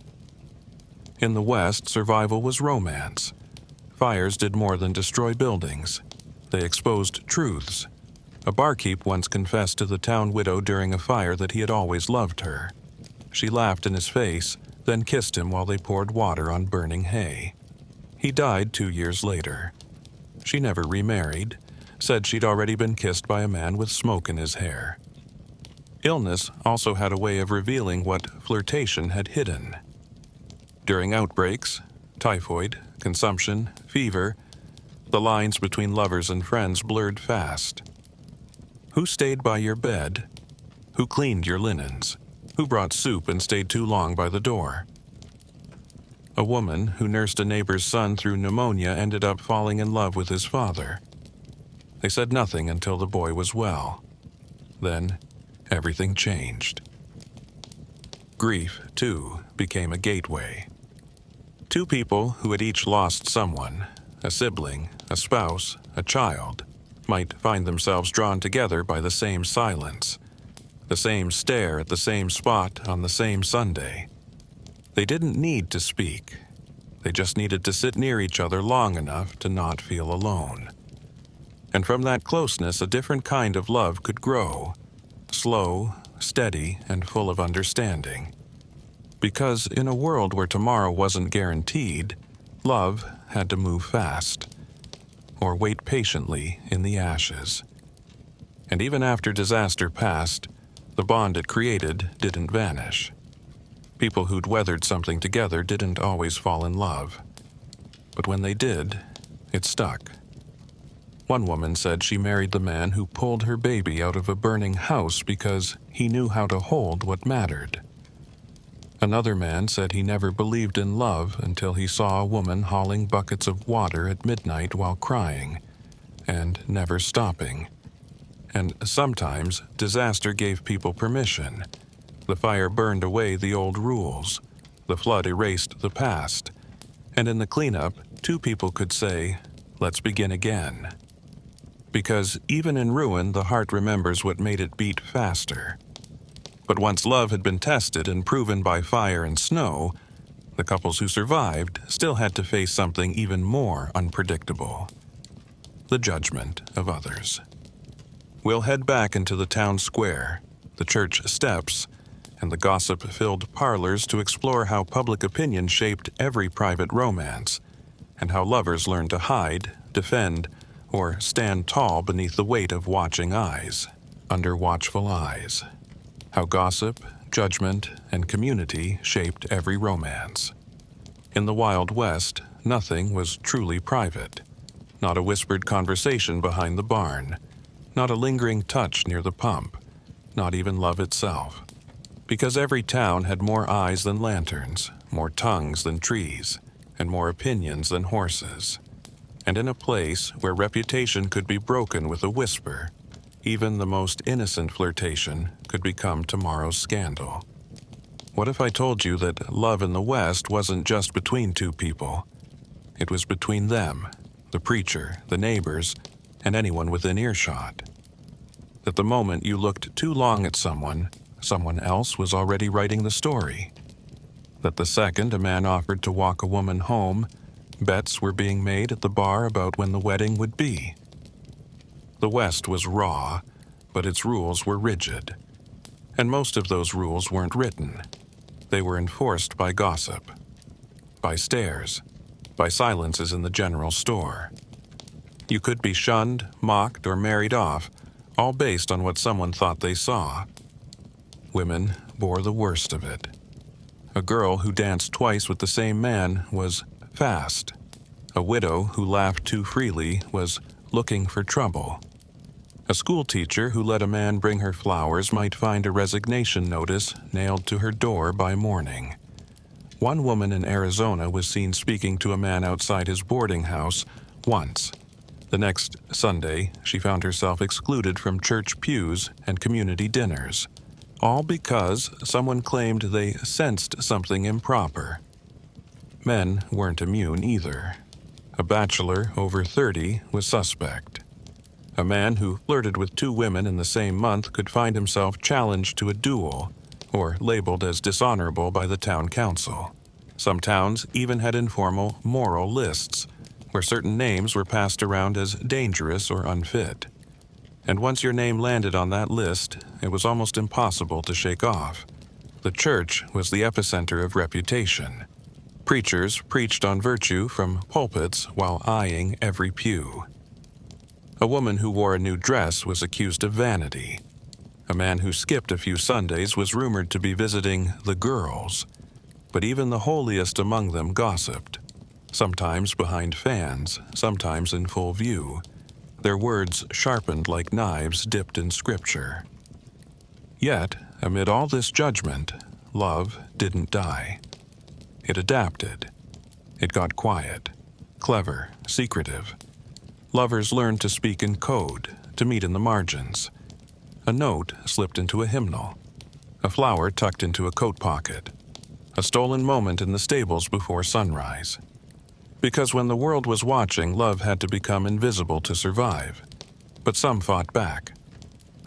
In the West, survival was romance. Fires did more than destroy buildings. They exposed truths. A barkeep once confessed to the town widow during a fire that he had always loved her. She laughed in his face, then kissed him while they poured water on burning hay. He died 2 years later. She never remarried, said she'd already been kissed by a man with smoke in his hair. Illness also had a way of revealing what flirtation had hidden. During outbreaks, typhoid, consumption, fever, the lines between lovers and friends blurred fast. Who stayed by your bed? Who cleaned your linens? Who brought soup and stayed too long by the door? A woman who nursed a neighbor's son through pneumonia ended up falling in love with his father. They said nothing until the boy was well. Then, everything changed. Grief, too, became a gateway. 2 people who had each lost someone, a sibling, a spouse, a child, might find themselves drawn together by the same silence, the same stare at the same spot on the same Sunday. They didn't need to speak. They just needed to sit near each other long enough to not feel alone. And from that closeness, a different kind of love could grow, slow, steady, and full of understanding. Because in a world where tomorrow wasn't guaranteed, love had to move fast, or wait patiently in the ashes. And even after disaster passed, the bond it created didn't vanish. People who'd weathered something together didn't always fall in love. But when they did, it stuck. One woman said she married the man who pulled her baby out of a burning house because he knew how to hold what mattered. Another man said he never believed in love until he saw a woman hauling buckets of water at midnight while crying, and never stopping. And sometimes disaster gave people permission. The fire burned away the old rules. The flood erased the past. And in the cleanup, two people could say, "Let's begin again." Because even in ruin, the heart remembers what made it beat faster. But once love had been tested and proven by fire and snow, the couples who survived still had to face something even more unpredictable: the judgment of others. We'll head back into the town square, the church steps, and the gossip-filled parlors to explore how public opinion shaped every private romance, and how lovers learned to hide, defend, or stand tall beneath the weight of watching eyes, under watchful eyes. How gossip, judgment, and community shaped every romance. In the Wild West, nothing was truly private. Not a whispered conversation behind the barn. Not a lingering touch near the pump. Not even love itself. Because every town had more eyes than lanterns, more tongues than trees, and more opinions than horses. And in a place where reputation could be broken with a whisper, even the most innocent flirtation could become tomorrow's scandal. What if I told you that love in the West wasn't just between two people? It was between them, the preacher, the neighbors, and anyone within earshot. That the moment you looked too long at someone else was already writing the story. That the second a man offered to walk a woman home, bets were being made at the bar about when the wedding would be. The West was raw, but its rules were rigid. And most of those rules weren't written. They were enforced by gossip, by stares, by silences in the general store. You could be shunned, mocked, or married off, all based on what someone thought they saw. Women bore the worst of it. A girl who danced twice with the same man was fast. A widow who laughed too freely was looking for trouble. A schoolteacher who let a man bring her flowers might find a resignation notice nailed to her door by morning. One woman in Arizona was seen speaking to a man outside his boarding house once. The next Sunday, she found herself excluded from church pews and community dinners, all because someone claimed they sensed something improper. Men weren't immune either. A bachelor over 30 was suspect. A man who flirted with two women in the same month could find himself challenged to a duel, or labeled as dishonorable by the town council. Some towns even had informal moral lists, where certain names were passed around as dangerous or unfit. And once your name landed on that list, it was almost impossible to shake off. The church was the epicenter of reputation. Preachers preached on virtue from pulpits while eyeing every pew. A woman who wore a new dress was accused of vanity. A man who skipped a few Sundays was rumored to be visiting the girls. But even the holiest among them gossiped, sometimes behind fans, sometimes in full view, their words sharpened like knives dipped in scripture. Yet, amid all this judgment, love didn't die. It adapted. It got quiet, clever, secretive. Lovers learned to speak in code, to meet in the margins. A note slipped into a hymnal. A flower tucked into a coat pocket. A stolen moment in the stables before sunrise. Because when the world was watching, love had to become invisible to survive. But some fought back.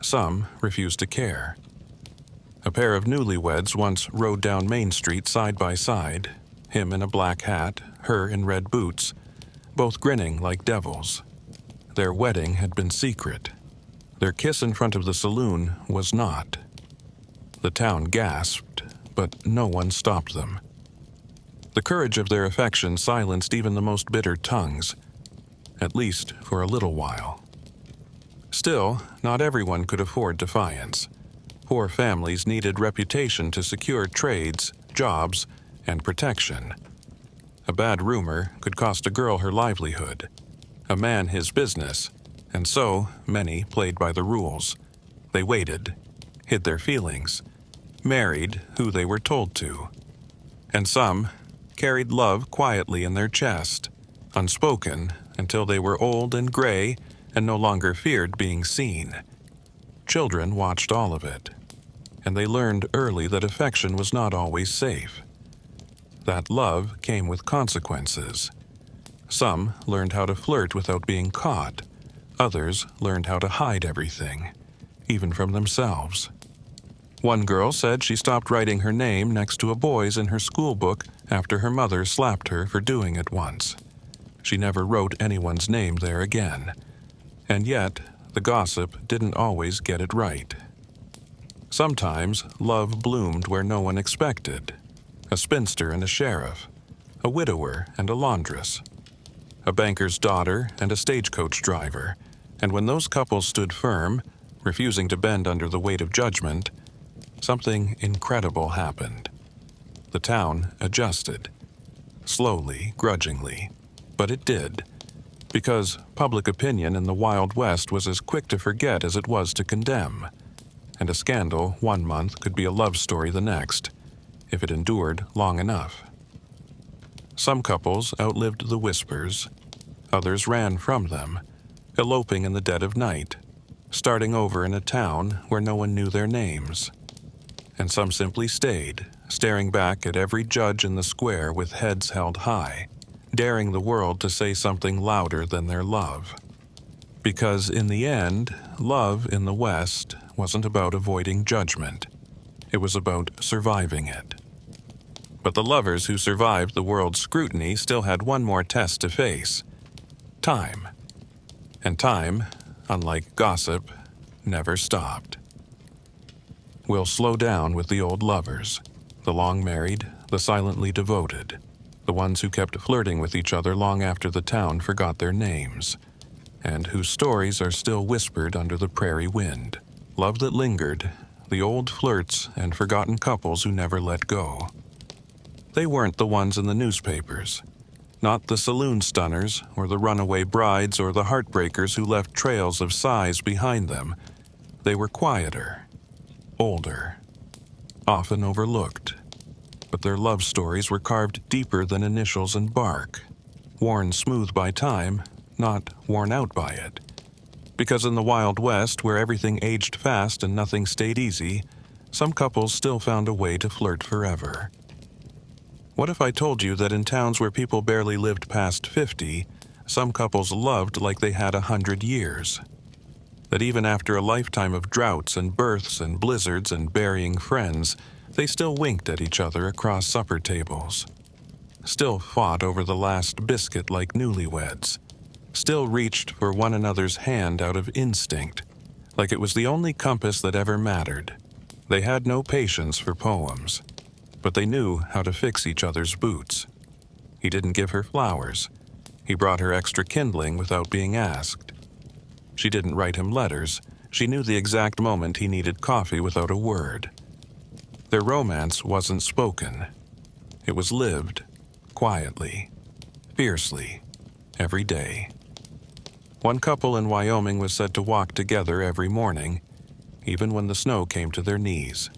Some refused to care. A pair of newlyweds once rode down Main Street side by side, him in a black hat, her in red boots, both grinning like devils. Their wedding had been secret. Their kiss in front of the saloon was not. The town gasped, but no one stopped them. The courage of their affection silenced even the most bitter tongues, at least for a little while. Still, not everyone could afford defiance. Poor families needed reputation to secure trades, jobs, and protection. A bad rumor could cost a girl her livelihood, a man his business, and so many played by the rules. They waited, hid their feelings, married who they were told to. And some carried love quietly in their chest, unspoken until they were old and gray and no longer feared being seen. Children watched all of it, and they learned early that affection was not always safe. That love came with consequences. Some learned how to flirt without being caught. Others learned how to hide everything, even from themselves. One girl said she stopped writing her name next to a boy's in her school book after her mother slapped her for doing it once. She never wrote anyone's name there again. And yet, the gossip didn't always get it right. Sometimes love bloomed where no one expected. A spinster and a sheriff, a widower and a laundress, a banker's daughter and a stagecoach driver, and when those couples stood firm, refusing to bend under the weight of judgment, something incredible happened. The town adjusted. Slowly, grudgingly, but it did, because public opinion in the Wild West was as quick to forget as it was to condemn, and a scandal one month could be a love story the next, if it endured long enough. Some couples outlived the whispers. Others ran from them, eloping in the dead of night, starting over in a town where no one knew their names. And some simply stayed, staring back at every judge in the square with heads held high, daring the world to say something louder than their love. Because in the end, love in the West wasn't about avoiding judgment. It was about surviving it. But the lovers who survived the world's scrutiny still had one more test to face: time. And time, unlike gossip, never stopped. We'll slow down with the old lovers, the long-married, the silently devoted, the ones who kept flirting with each other long after the town forgot their names, and whose stories are still whispered under the prairie wind. Love that lingered, the old flirts and forgotten couples who never let go. They weren't the ones in the newspapers, not the saloon stunners or the runaway brides or the heartbreakers who left trails of sighs behind them. They were quieter, older, often overlooked, but their love stories were carved deeper than initials and bark, worn smooth by time, not worn out by it. Because in the Wild West, where everything aged fast and nothing stayed easy, some couples still found a way to flirt forever. What if I told you that in towns where people barely lived past 50, some couples loved like they had 100 years? That even after a lifetime of droughts and births and blizzards and burying friends, they still winked at each other across supper tables, still fought over the last biscuit like newlyweds, still reached for one another's hand out of instinct, like it was the only compass that ever mattered. They had no patience for poems, but they knew how to fix each other's boots. He didn't give her flowers. He brought her extra kindling without being asked. She didn't write him letters. She knew the exact moment he needed coffee without a word. Their romance wasn't spoken. It was lived, quietly, fiercely, every day. One couple in Wyoming was said to walk together every morning, even when the snow came to their knees.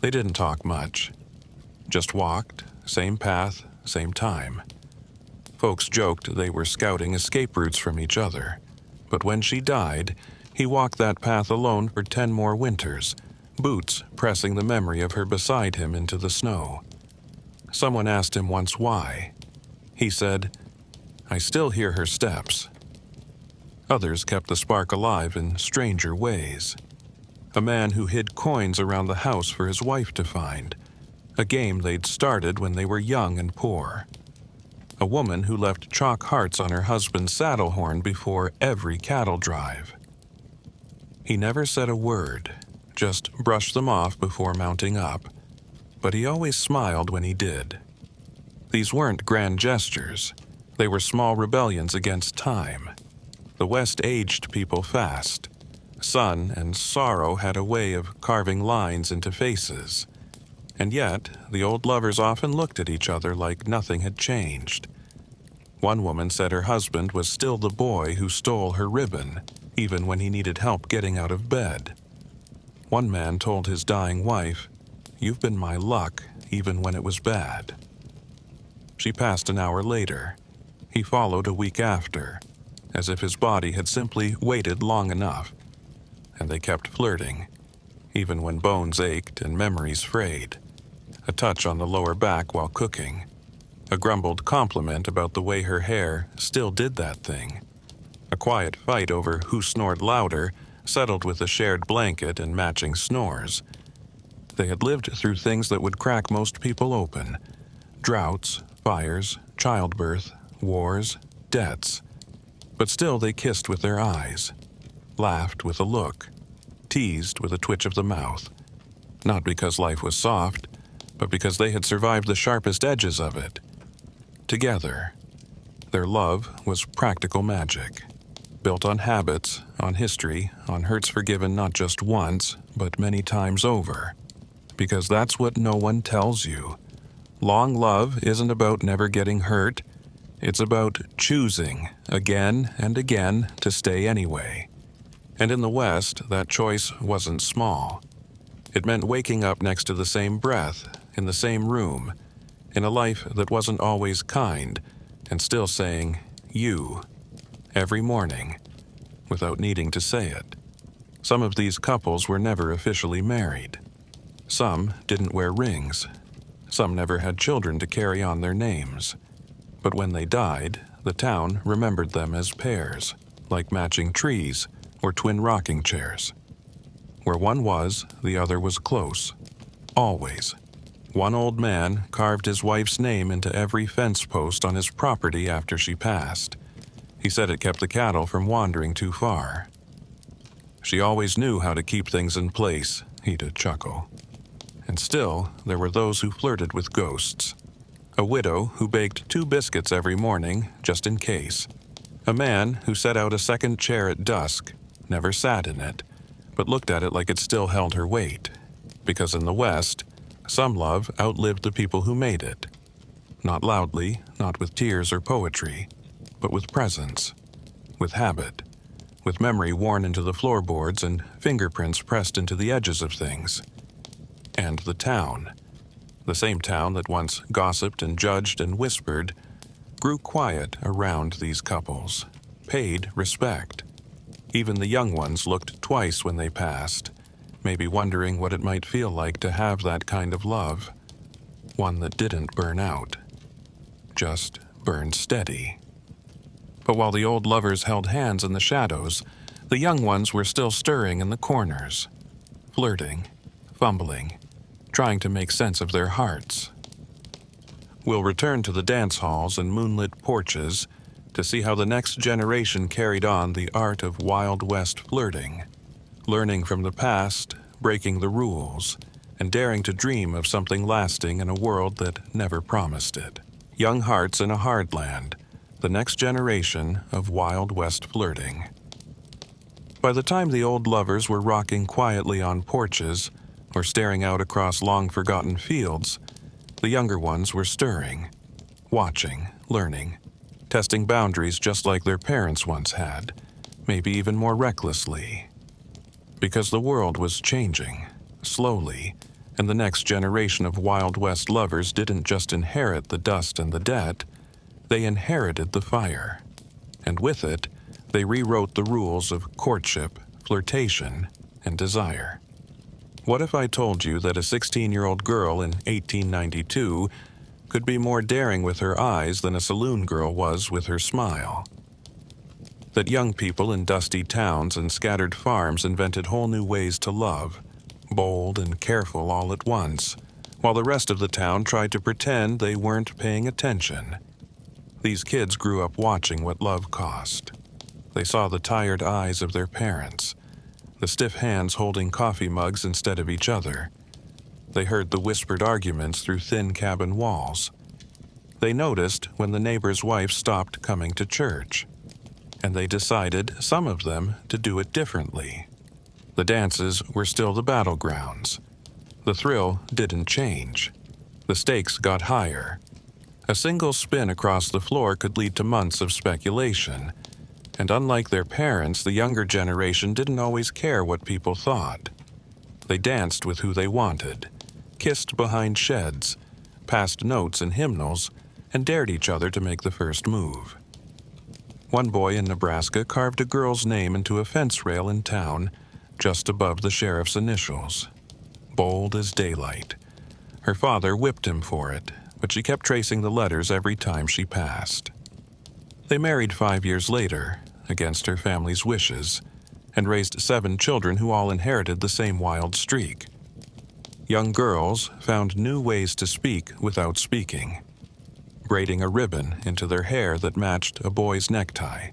They didn't talk much. Just walked, same path, same time. Folks joked they were scouting escape routes from each other. But when she died, he walked that path alone for 10 more winters, boots pressing the memory of her beside him into the snow. Someone asked him once why. He said, "I still hear her steps." Others kept the spark alive in stranger ways. A man who hid coins around the house for his wife to find, a game they'd started when they were young and poor. a woman who left chalk hearts on her husband's saddle horn before every cattle drive. He never said a word, just brushed them off before mounting up, but he always smiled when he did. These weren't grand gestures. They were small rebellions against time. The West aged people fast. Sun and sorrow had a way of carving lines into faces. And yet, the old lovers often looked at each other like nothing had changed. One woman said her husband was still the boy who stole her ribbon, even when he needed help getting out of bed. One man told his dying wife, "You've been my luck, even when it was bad." She passed an hour later. He followed a week after, as if his body had simply waited long enough. And they kept flirting, even when bones ached and memories frayed. A touch on the lower back while cooking. A grumbled compliment about the way her hair still did that thing. A quiet fight over who snored louder, settled with a shared blanket and matching snores. They had lived through things that would crack most people open. Droughts, fires, childbirth, wars, debts. But still they kissed with their eyes, laughed with a look, teased with a twitch of the mouth. Not because life was soft, but because they had survived the sharpest edges of it. Together, their love was practical magic, built on habits, on history, on hurts forgiven not just once, but many times over. Because that's what no one tells you. Long love isn't about never getting hurt. It's about choosing again and again to stay anyway. And in the West, that choice wasn't small. It meant waking up next to the same breath, in the same room, in a life that wasn't always kind, and still saying, "you," every morning, without needing to say it. Some of these couples were never officially married. Some didn't wear rings. Some never had children to carry on their names. But when they died, the town remembered them as pairs, like matching trees or twin rocking chairs. Where one was, the other was close. Always. One old man carved his wife's name into every fence post on his property after she passed. He said it kept the cattle from wandering too far. She always knew how to keep things in place, he'd chuckle. And still, there were those who flirted with ghosts. A widow who baked 2 biscuits every morning, just in case. A man who set out a second chair at dusk, never sat in it, but looked at it like it still held her weight. Because in the West, some love outlived the people who made it. Not loudly, not with tears or poetry, but with presence, with habit, with memory worn into the floorboards and fingerprints pressed into the edges of things. And the town, the same town that once gossiped and judged and whispered, grew quiet around these couples, paid respect. Even the young ones looked twice when they passed, maybe wondering what it might feel like to have that kind of love. One that didn't burn out, just burned steady. But while the old lovers held hands in the shadows, the young ones were still stirring in the corners, flirting, fumbling, trying to make sense of their hearts. We'll return to the dance halls and moonlit porches to see how the next generation carried on the art of Wild West flirting, learning from the past, breaking the rules, and daring to dream of something lasting in a world that never promised it. Young hearts in a hard land, the next generation of Wild West flirting. By the time the old lovers were rocking quietly on porches or staring out across long-forgotten fields, the younger ones were stirring, watching, learning, testing boundaries just like their parents once had, maybe even more recklessly. Because the world was changing, slowly, and the next generation of Wild West lovers didn't just inherit the dust and the debt, they inherited the fire. And with it, they rewrote the rules of courtship, flirtation, and desire. What if I told you that a 16-year-old girl in 1892 could be more daring with her eyes than a saloon girl was with her smile? That young people in dusty towns and scattered farms invented whole new ways to love, bold and careful all at once, while the rest of the town tried to pretend they weren't paying attention. These kids grew up watching what love cost. They saw the tired eyes of their parents, the stiff hands holding coffee mugs instead of each other. They heard the whispered arguments through thin cabin walls. They noticed when the neighbor's wife stopped coming to church. And they decided, some of them, to do it differently. The dances were still the battlegrounds. The thrill didn't change. The stakes got higher. A single spin across the floor could lead to months of speculation. And unlike their parents, the younger generation didn't always care what people thought. They danced with who they wanted, kissed behind sheds, passed notes and hymnals, and dared each other to make the first move. One boy in Nebraska carved a girl's name into a fence rail in town, just above the sheriff's initials. Bold as daylight. Her father whipped him for it, but she kept tracing the letters every time she passed. They married 5 years later, against her family's wishes, and raised 7 children who all inherited the same wild streak. Young girls found new ways to speak without speaking, braiding a ribbon into their hair that matched a boy's necktie,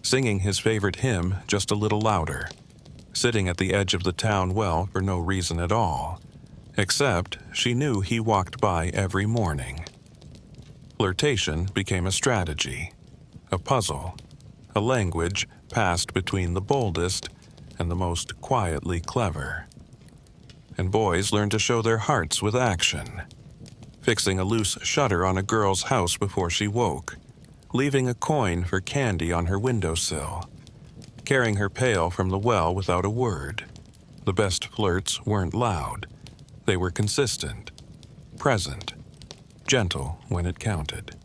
singing his favorite hymn just a little louder, sitting at the edge of the town well for no reason at all, except she knew he walked by every morning. Flirtation became a strategy, a puzzle, a language passed between the boldest and the most quietly clever. And boys learned to show their hearts with action, fixing a loose shutter on a girl's house before she woke, leaving a coin for candy on her windowsill, carrying her pail from the well without a word. The best flirts weren't loud. They were consistent, present, gentle when it counted.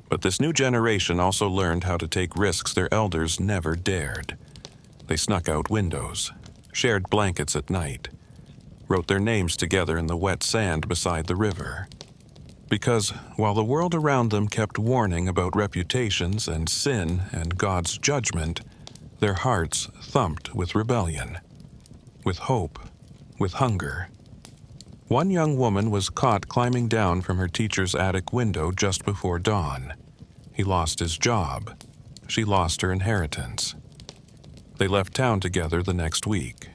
But this new generation also learned how to take risks their elders never dared. They snuck out windows, shared blankets at night, wrote their names together in the wet sand beside the river. Because while the world around them kept warning about reputations and sin and God's judgment, their hearts thumped with rebellion, with hope, with hunger. One young woman was caught climbing down from her teacher's attic window just before dawn. He lost his job. She lost her inheritance. They left town together the next week.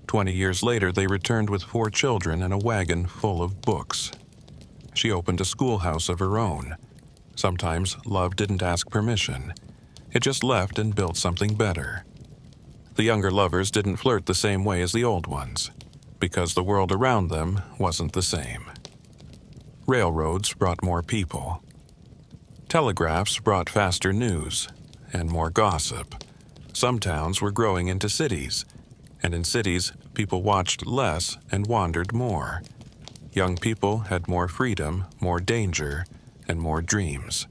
20 years later, they returned with 4 children and a wagon full of books. She opened a schoolhouse of her own. Sometimes love didn't ask permission. It just left and built something better. The younger lovers didn't flirt the same way as the old ones, because the world around them wasn't the same. Railroads brought more people. Telegraphs brought faster news and more gossip. Some towns were growing into cities, and in cities, people watched less and wandered more. Young people had more freedom, more danger, and more dreams.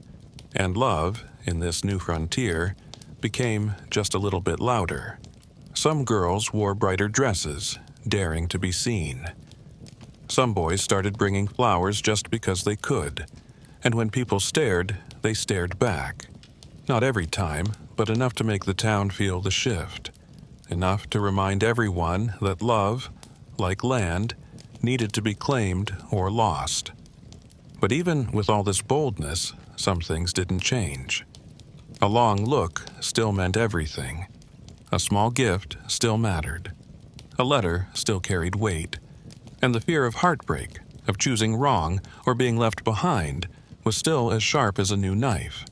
And love, in this new frontier, became just a little bit louder. Some girls wore brighter dresses, daring to be seen. Some boys started bringing flowers just because they could, and when people stared, they stared back. Not every time, but enough to make the town feel the shift. Enough to remind everyone that love, like land, needed to be claimed or lost. But even with all this boldness, some things didn't change. A long look still meant everything. A small gift still mattered. A letter still carried weight. And the fear of heartbreak, of choosing wrong or being left behind, was still as sharp as a new knife.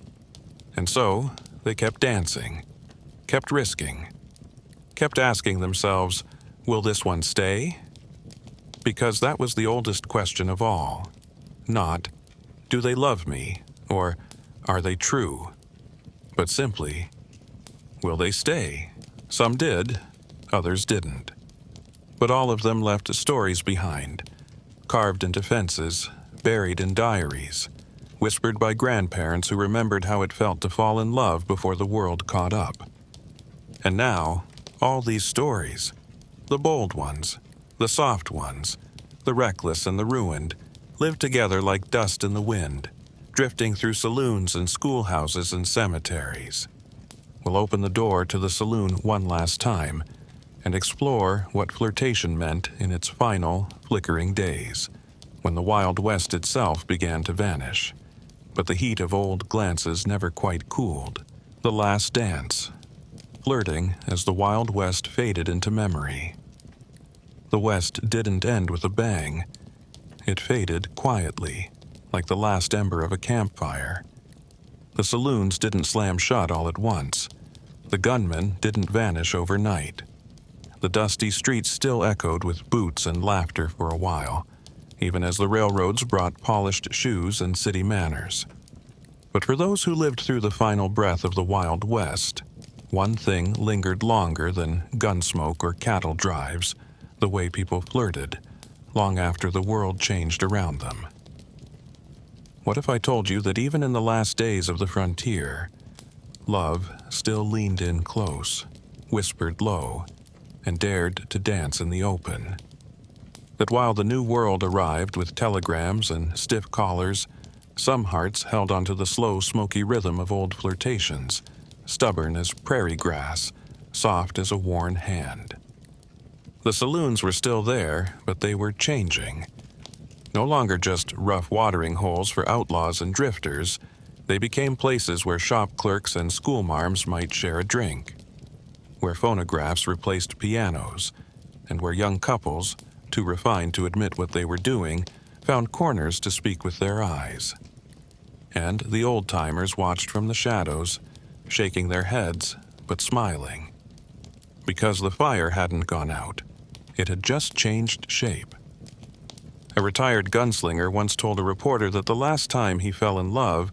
And so, they kept dancing, kept risking, kept asking themselves, will this one stay? Because that was the oldest question of all. Not, do they love me, or are they true? But simply, will they stay? Some did, others didn't. But all of them left stories behind, carved into fences, buried in diaries, whispered by grandparents who remembered how it felt to fall in love before the world caught up. And now, all these stories, the bold ones, the soft ones, the reckless and the ruined, live together like dust in the wind, drifting through saloons and schoolhouses and cemeteries. We'll open the door to the saloon one last time and explore what flirtation meant in its final, flickering days, when the Wild West itself began to vanish. but the heat of old glances never quite cooled. The last dance. Flirting as the Wild West faded into memory. The West didn't end with a bang. It faded quietly, like the last ember of a campfire. The saloons didn't slam shut all at once. The gunmen didn't vanish overnight. The dusty streets still echoed with boots and laughter for a while, even as the railroads brought polished shoes and city manners. But for those who lived through the final breath of the Wild West, one thing lingered longer than gunsmoke or cattle drives: the way people flirted, long after the world changed around them. What if I told you that even in the last days of the frontier, love still leaned in close, whispered low, and dared to dance in the open? That while the new world arrived with telegrams and stiff collars, some hearts held onto the slow, smoky rhythm of old flirtations, stubborn as prairie grass, soft as a worn hand. The saloons were still there, but they were changing. No longer just rough watering holes for outlaws and drifters, they became places where shop clerks and schoolmarms might share a drink, where phonographs replaced pianos, and where young couples, too refined to admit what they were doing, found corners to speak with their eyes. And the old-timers watched from the shadows, shaking their heads, but smiling. Because the fire hadn't gone out, it had just changed shape. A retired gunslinger once told a reporter that the last time he fell in love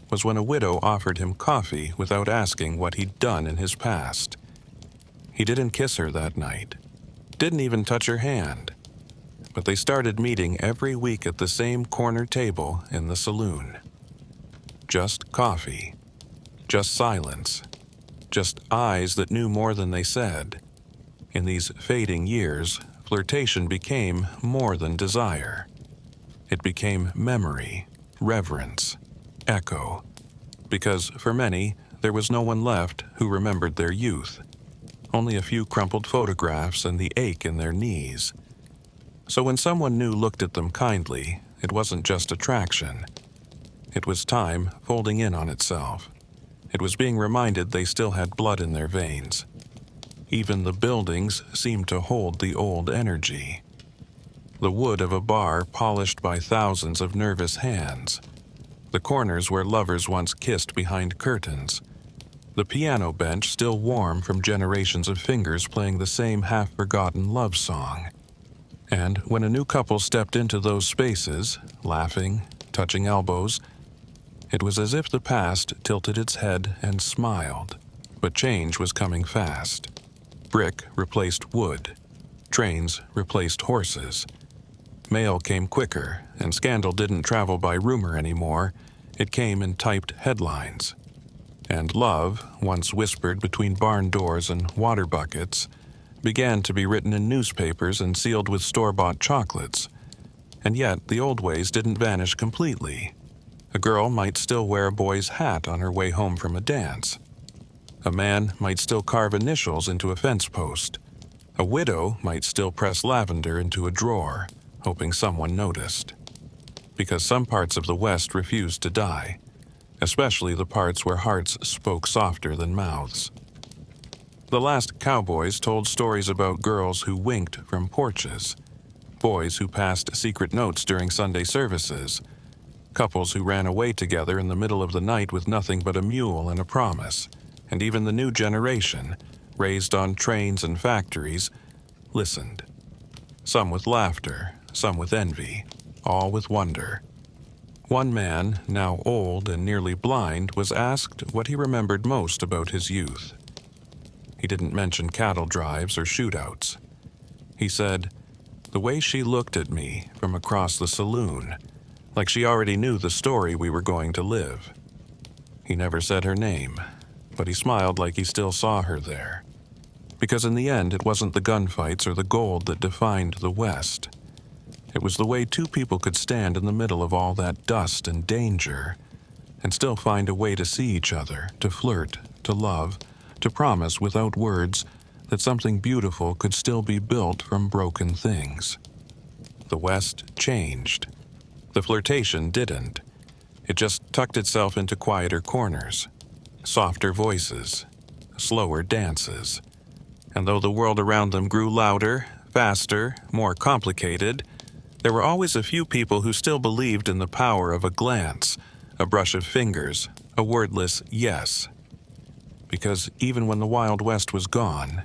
was when a widow offered him coffee without asking what he'd done in his past. He didn't kiss her that night, didn't even touch her hand, but they started meeting every week at the same corner table in the saloon. Just coffee, just silence, just eyes that knew more than they said. In these fading years, flirtation became more than desire. It became memory, reverence, echo, because for many, there was no one left who remembered their youth. Only a few crumpled photographs and the ache in their knees. So when someone new looked at them kindly, it wasn't just attraction. It was time folding in on itself. It was being reminded they still had blood in their veins. Even the buildings seemed to hold the old energy. The wood of a bar polished by thousands of nervous hands. The corners where lovers once kissed behind curtains. The piano bench still warm from generations of fingers playing the same half-forgotten love song. And when a new couple stepped into those spaces, laughing, touching elbows, it was as if the past tilted its head and smiled. But change was coming fast. Brick replaced wood. Trains replaced horses. Mail came quicker, and scandal didn't travel by rumor anymore. It came in typed headlines. And love, once whispered between barn doors and water buckets, began to be written in newspapers and sealed with store-bought chocolates. And yet, the old ways didn't vanish completely. A girl might still wear a boy's hat on her way home from a dance. A man might still carve initials into a fence post. A widow might still press lavender into a drawer, hoping someone noticed. Because some parts of the West refused to die, especially the parts where hearts spoke softer than mouths. The last cowboys told stories about girls who winked from porches, boys who passed secret notes during Sunday services, couples who ran away together in the middle of the night with nothing but a mule and a promise, and even the new generation, raised on trains and factories, listened. Some with laughter, some with envy, all with wonder. One man, now old and nearly blind, was asked what he remembered most about his youth. He didn't mention cattle drives or shootouts. He said, "The way she looked at me from across the saloon, like she already knew the story we were going to live." He never said her name, but he smiled like he still saw her there. Because in the end, it wasn't the gunfights or the gold that defined the West. It was the way two people could stand in the middle of all that dust and danger and still find a way to see each other, to flirt, to love, to promise without words that something beautiful could still be built from broken things. The West changed. The flirtation didn't. It just tucked itself into quieter corners, softer voices, slower dances. And though the world around them grew louder, faster, more complicated, there were always a few people who still believed in the power of a glance, a brush of fingers, a wordless yes. Because even when the Wild West was gone,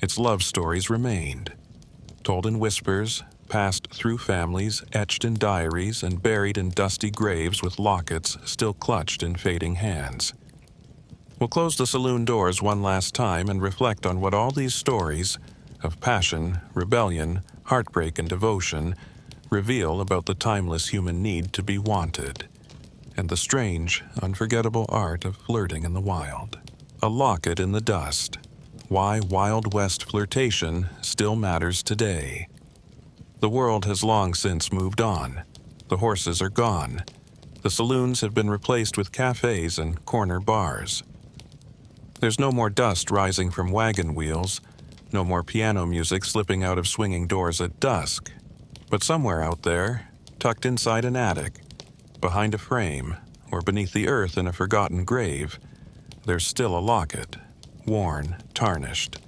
its love stories remained, told in whispers, passed through families, etched in diaries, and buried in dusty graves with lockets still clutched in fading hands. We'll close the saloon doors one last time and reflect on what all these stories of passion, rebellion, heartbreak, and devotion reveal about the timeless human need to be wanted, and the strange, unforgettable art of flirting in the wild. A locket in the dust. Why Wild West flirtation still matters today. The world has long since moved on. The horses are gone. The saloons have been replaced with cafes and corner bars. There's no more dust rising from wagon wheels, no more piano music slipping out of swinging doors at dusk. But somewhere out there, tucked inside an attic, behind a frame, or beneath the earth in a forgotten grave, there's still a locket, worn, tarnished,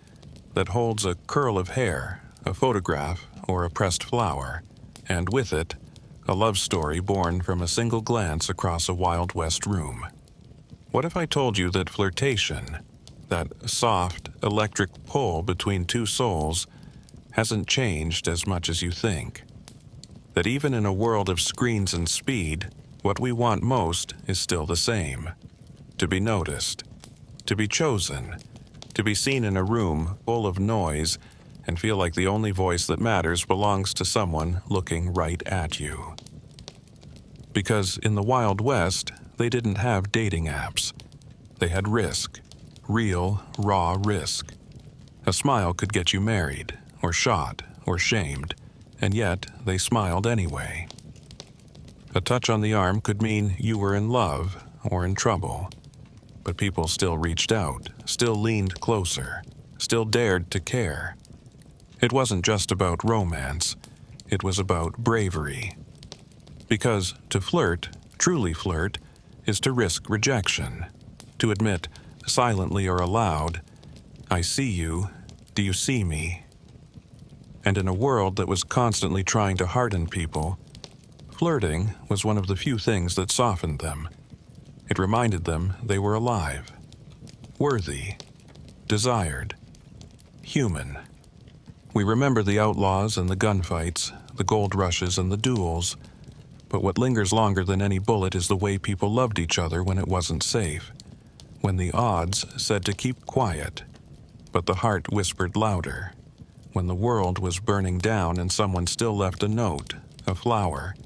that holds a curl of hair, a photograph, or a pressed flower, and with it, a love story born from a single glance across a Wild West room. What if I told you that flirtation, that soft, electric pull between two souls, hasn't changed as much as you think? That even in a world of screens and speed, what we want most is still the same. To be noticed, to be chosen, to be seen in a room full of noise and feel like the only voice that matters belongs to someone looking right at you. Because in the Wild West, they didn't have dating apps. They had risk, real, raw risk. A smile could get you married, or shot, or shamed, and yet they smiled anyway. A touch on the arm could mean you were in love or in trouble. But people still reached out, still leaned closer, still dared to care. It wasn't just about romance, it was about bravery. Because to flirt, truly flirt, is to risk rejection, to admit, silently or aloud, I see you, do you see me? And in a world that was constantly trying to harden people, flirting was one of the few things that softened them. It reminded them they were alive, worthy, desired, human. We remember the outlaws and the gunfights, the gold rushes and the duels, but what lingers longer than any bullet is the way people loved each other when it wasn't safe, when the odds said to keep quiet, but the heart whispered louder, when the world was burning down and someone still left a note, a flower,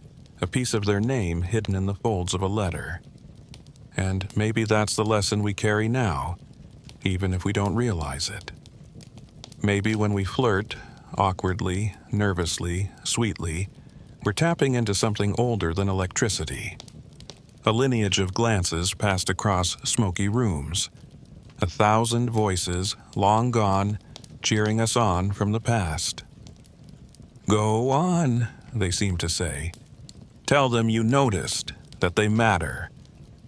a piece of their name hidden in the folds of a letter. And maybe that's the lesson we carry now, even if we don't realize it. Maybe when we flirt, awkwardly, nervously, sweetly, we're tapping into something older than electricity. A lineage of glances passed across smoky rooms. 1,000 voices, long gone, cheering us on from the past. Go on, they seem to say. Tell them you noticed, that they matter,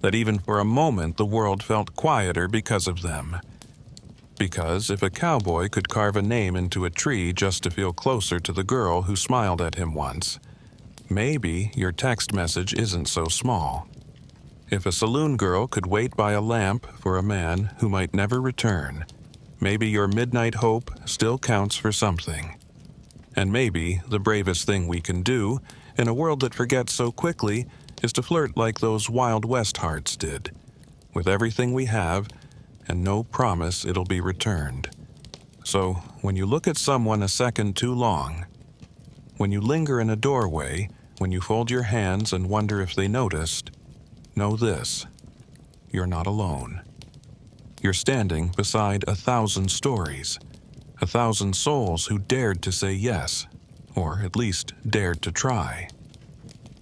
that even for a moment the world felt quieter because of them. Because if a cowboy could carve a name into a tree just to feel closer to the girl who smiled at him once, maybe your text message isn't so small. If a saloon girl could wait by a lamp for a man who might never return, maybe your midnight hope still counts for something. And maybe the bravest thing we can do, in a world that forgets so quickly, is to flirt like those Wild West hearts did, with everything we have and no promise it'll be returned. So, when you look at someone a second too long, when you linger in a doorway, when you fold your hands and wonder if they noticed, know this: you're not alone. You're standing beside 1,000 stories, 1,000 souls who dared to say yes, or at least dared to try.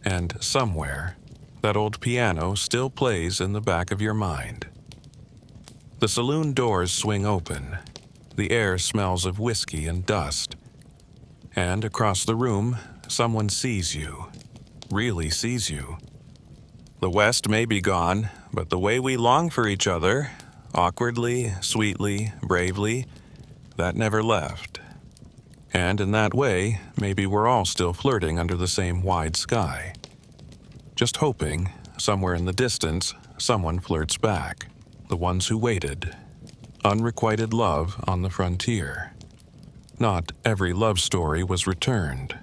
And somewhere, that old piano still plays in the back of your mind. The saloon doors swing open. The air smells of whiskey and dust. And across the room, someone sees you, really sees you. The West may be gone, but the way we long for each other, awkwardly, sweetly, bravely, that never left. And in that way, maybe we're all still flirting under the same wide sky. Just hoping, somewhere in the distance, someone flirts back. The ones who waited. Unrequited love on the frontier. Not every love story was returned.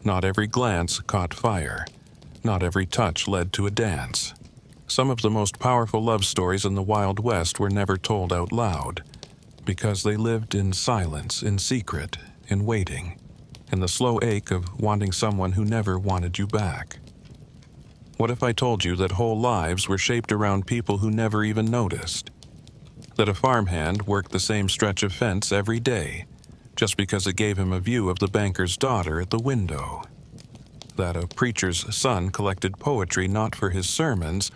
Not every glance caught fire. Not every touch led to a dance. Some of the most powerful love stories in the Wild West were never told out loud, because they lived in silence, in secret, in waiting, in the slow ache of wanting someone who never wanted you back. What if I told you that whole lives were shaped around people who never even noticed? That a farmhand worked the same stretch of fence every day, just because it gave him a view of the banker's daughter at the window? That a preacher's son collected poetry not for his sermons,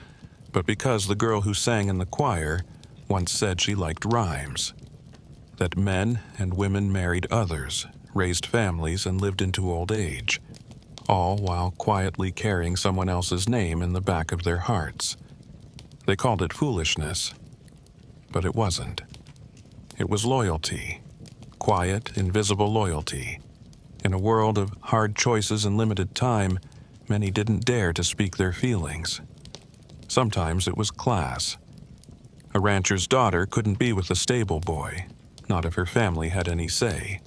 but because the girl who sang in the choir once said she liked rhymes? That men and women married others, raised families, and lived into old age, all while quietly carrying someone else's name in the back of their hearts. They called it foolishness, but it wasn't. It was loyalty, quiet, invisible loyalty. In a world of hard choices and limited time, many didn't dare to speak their feelings. Sometimes it was class. A rancher's daughter couldn't be with a stable boy, not if her family had any say.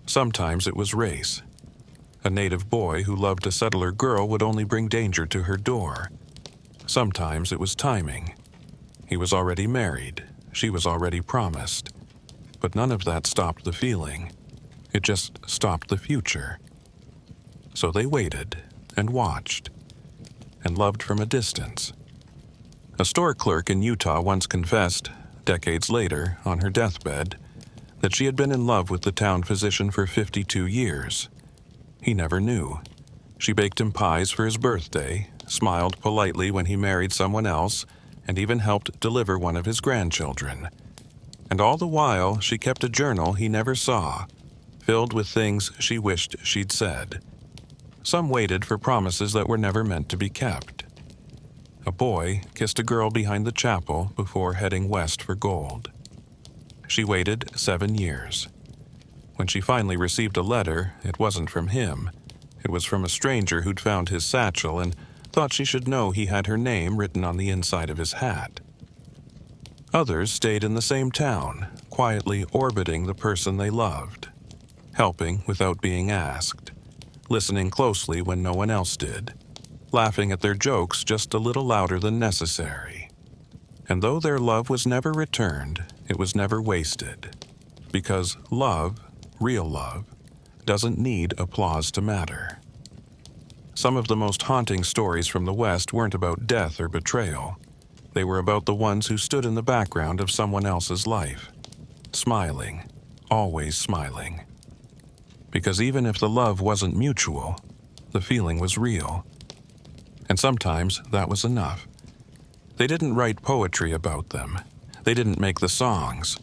Sometimes it was race. A native boy who loved a settler girl would only bring danger to her door. Sometimes it was timing. He was already married. She was already promised. But none of that stopped the feeling. It just stopped the future. So they waited and watched and loved from a distance. A store clerk in Utah once confessed, decades later, on her deathbed, that she had been in love with the town physician for 52 years. He never knew. She baked him pies for his birthday, smiled politely when he married someone else, and even helped deliver one of his grandchildren. And all the while, she kept a journal he never saw, filled with things she wished she'd said. Some waited for promises that were never meant to be kept. A boy kissed a girl behind the chapel before heading west for gold. She waited 7 years. When she finally received a letter, it wasn't from him. It was from a stranger who'd found his satchel and thought she should know he had her name written on the inside of his hat. Others stayed in the same town, quietly orbiting the person they loved, helping without being asked, listening closely when no one else did, laughing at their jokes just a little louder than necessary. And though their love was never returned, it was never wasted, because love, real love, doesn't need applause to matter. Some of the most haunting stories from the West weren't about death or betrayal. They were about the ones who stood in the background of someone else's life, smiling, always smiling. Because even if the love wasn't mutual, the feeling was real. And sometimes that was enough. They didn't write poetry about them. They didn't make the songs.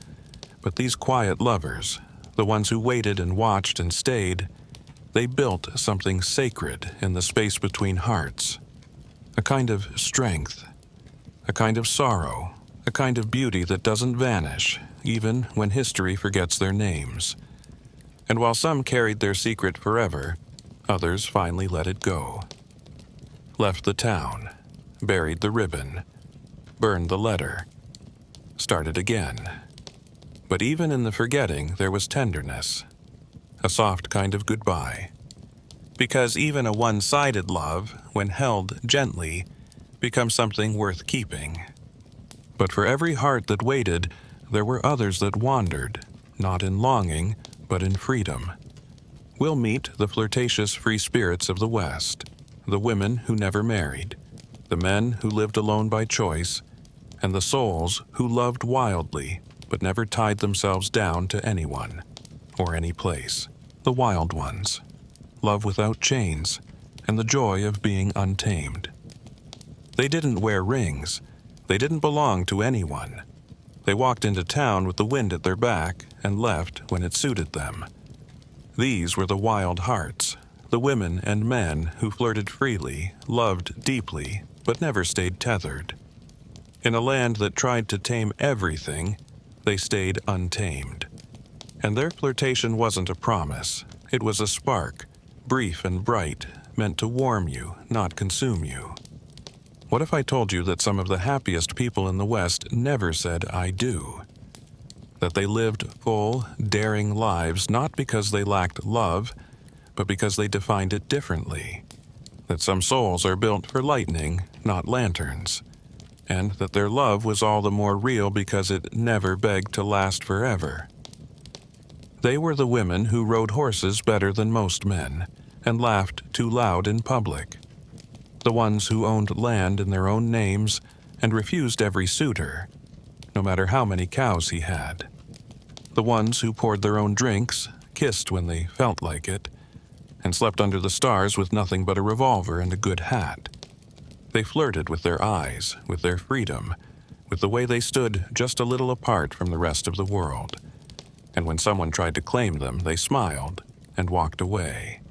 But these quiet lovers, the ones who waited and watched and stayed, they built something sacred in the space between hearts. A kind of strength, a kind of sorrow, a kind of beauty that doesn't vanish, even when history forgets their names. And while some carried their secret forever, others finally let it go. Left the town, buried the ribbon, burned the letter, started again. But even in the forgetting, there was tenderness, a soft kind of goodbye. Because even a one-sided love, when held gently, becomes something worth keeping. But for every heart that waited, there were others that wandered, not in longing, but in freedom. We'll meet the flirtatious free spirits of the West, the women who never married, the men who lived alone by choice, and the souls who loved wildly but never tied themselves down to anyone or any place. The wild ones, love without chains, and the joy of being untamed. They didn't wear rings. They didn't belong to anyone. They walked into town with the wind at their back and left when it suited them. These were the wild hearts, the women and men who flirted freely, loved deeply, but never stayed tethered. In a land that tried to tame everything, they stayed untamed. And their flirtation wasn't a promise. It was a spark, brief and bright, meant to warm you, not consume you. What if I told you that some of the happiest people in the West never said "I do"? That they lived full, daring lives not because they lacked love, but because they defined it differently. That some souls are built for lightning, not lanterns. And that their love was all the more real because it never begged to last forever. They were the women who rode horses better than most men, and laughed too loud in public. The ones who owned land in their own names and refused every suitor, no matter how many cows he had. The ones who poured their own drinks, kissed when they felt like it, and slept under the stars with nothing but a revolver and a good hat. They flirted with their eyes, with their freedom, with the way they stood just a little apart from the rest of the world. And when someone tried to claim them, they smiled and walked away.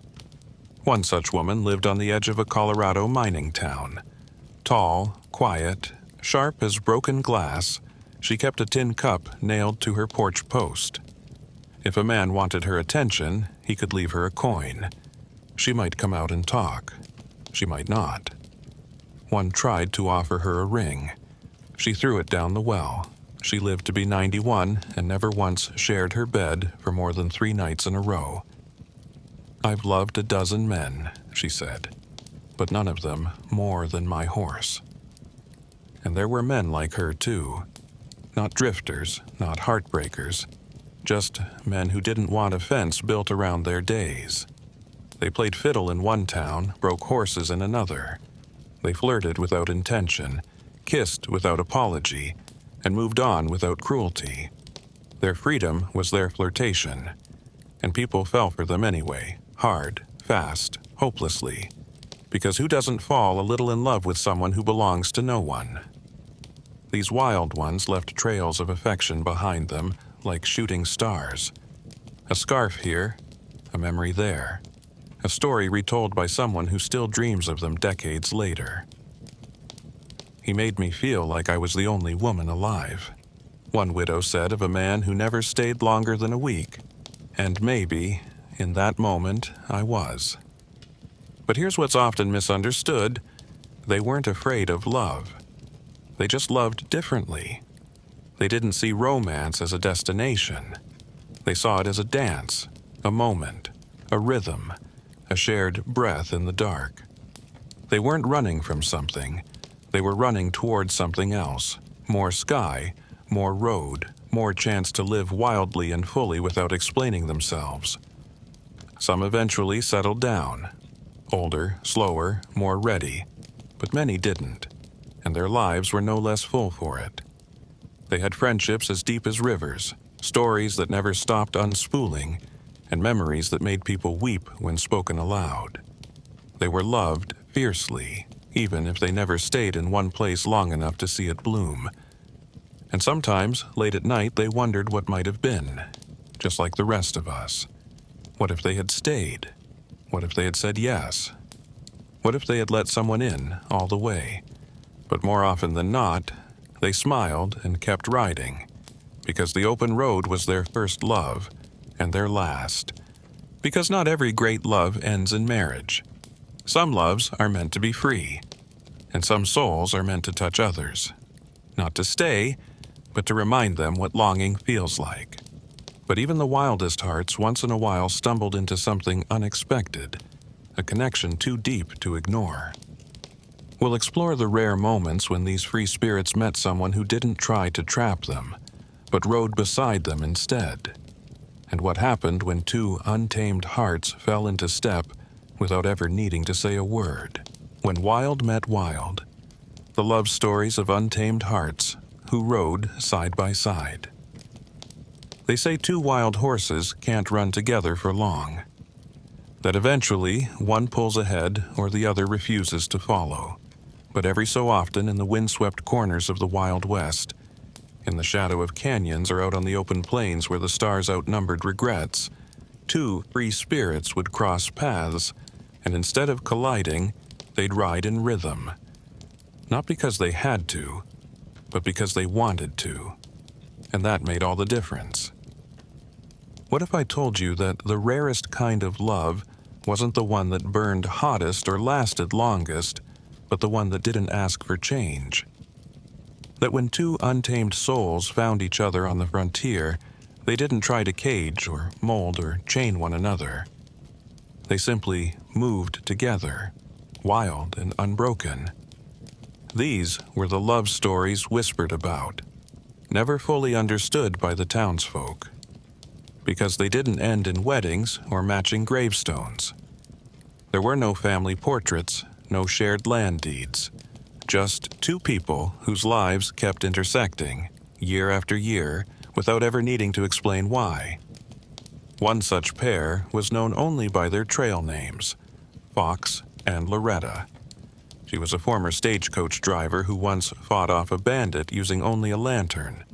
One such woman lived on the edge of a Colorado mining town. Tall, quiet, sharp as broken glass, she kept a tin cup nailed to her porch post. If a man wanted her attention, he could leave her a coin. She might come out and talk. She might not. One tried to offer her a ring. She threw it down the well. She lived to be 91 and never once shared her bed for more than 3 nights in a row. "I've loved a dozen men," she said, "but none of them more than my horse." And there were men like her, too. Not drifters, not heartbreakers, just men who didn't want a fence built around their days. They played fiddle in one town, broke horses in another. They flirted without intention, kissed without apology, and moved on without cruelty. Their freedom was their flirtation, and people fell for them anyway, hard, fast, hopelessly, because who doesn't fall a little in love with someone who belongs to no one? These wild ones left trails of affection behind them like shooting stars. A scarf here, a memory there, a story retold by someone who still dreams of them decades later. "He made me feel like I was the only woman alive," one widow said of a man who never stayed longer than a week. And maybe, in that moment, I was. But here's what's often misunderstood. They weren't afraid of love. They just loved differently. They didn't see romance as a destination. They saw it as a dance, a moment, a rhythm, a shared breath in the dark. They weren't running from something. They were running towards something else. More sky, more road, more chance to live wildly and fully without explaining themselves. Some eventually settled down. Older, slower, more ready. But many didn't. And their lives were no less full for it. They had friendships as deep as rivers, stories that never stopped unspooling, and memories that made people weep when spoken aloud. They were loved fiercely, even if they never stayed in one place long enough to see it bloom. And sometimes, late at night, they wondered what might have been, just like the rest of us. What if they had stayed? What if they had said yes? What if they had let someone in all the way? But more often than not, they smiled and kept riding, because the open road was their first love and their last. Because not every great love ends in marriage. Some loves are meant to be free, and some souls are meant to touch others. Not to stay, but to remind them what longing feels like. But even the wildest hearts once in a while stumbled into something unexpected, a connection too deep to ignore. We'll explore the rare moments when these free spirits met someone who didn't try to trap them, but rode beside them instead. And what happened when 2 untamed hearts fell into step without ever needing to say a word. When wild met wild. The love stories of untamed hearts who rode side by side. They say 2 wild horses can't run together for long. That eventually one pulls ahead or the other refuses to follow. But every so often in the windswept corners of the Wild West, in the shadow of canyons or out on the open plains where the stars outnumbered regrets, 2 free spirits would cross paths, and instead of colliding, they'd ride in rhythm. Not because they had to, but because they wanted to. And that made all the difference. What if I told you that the rarest kind of love wasn't the one that burned hottest or lasted longest, but the one that didn't ask for change? That when two untamed souls found each other on the frontier, they didn't try to cage or mold or chain one another. They simply moved together, wild and unbroken. These were the love stories whispered about, never fully understood by the townsfolk, because they didn't end in weddings or matching gravestones. There were no family portraits, no shared land deeds, just two people whose lives kept intersecting, year after year, without ever needing to explain why. One such pair was known only by their trail names, Fox and Loretta. She was a former stagecoach driver who once fought off a bandit using only a lantern.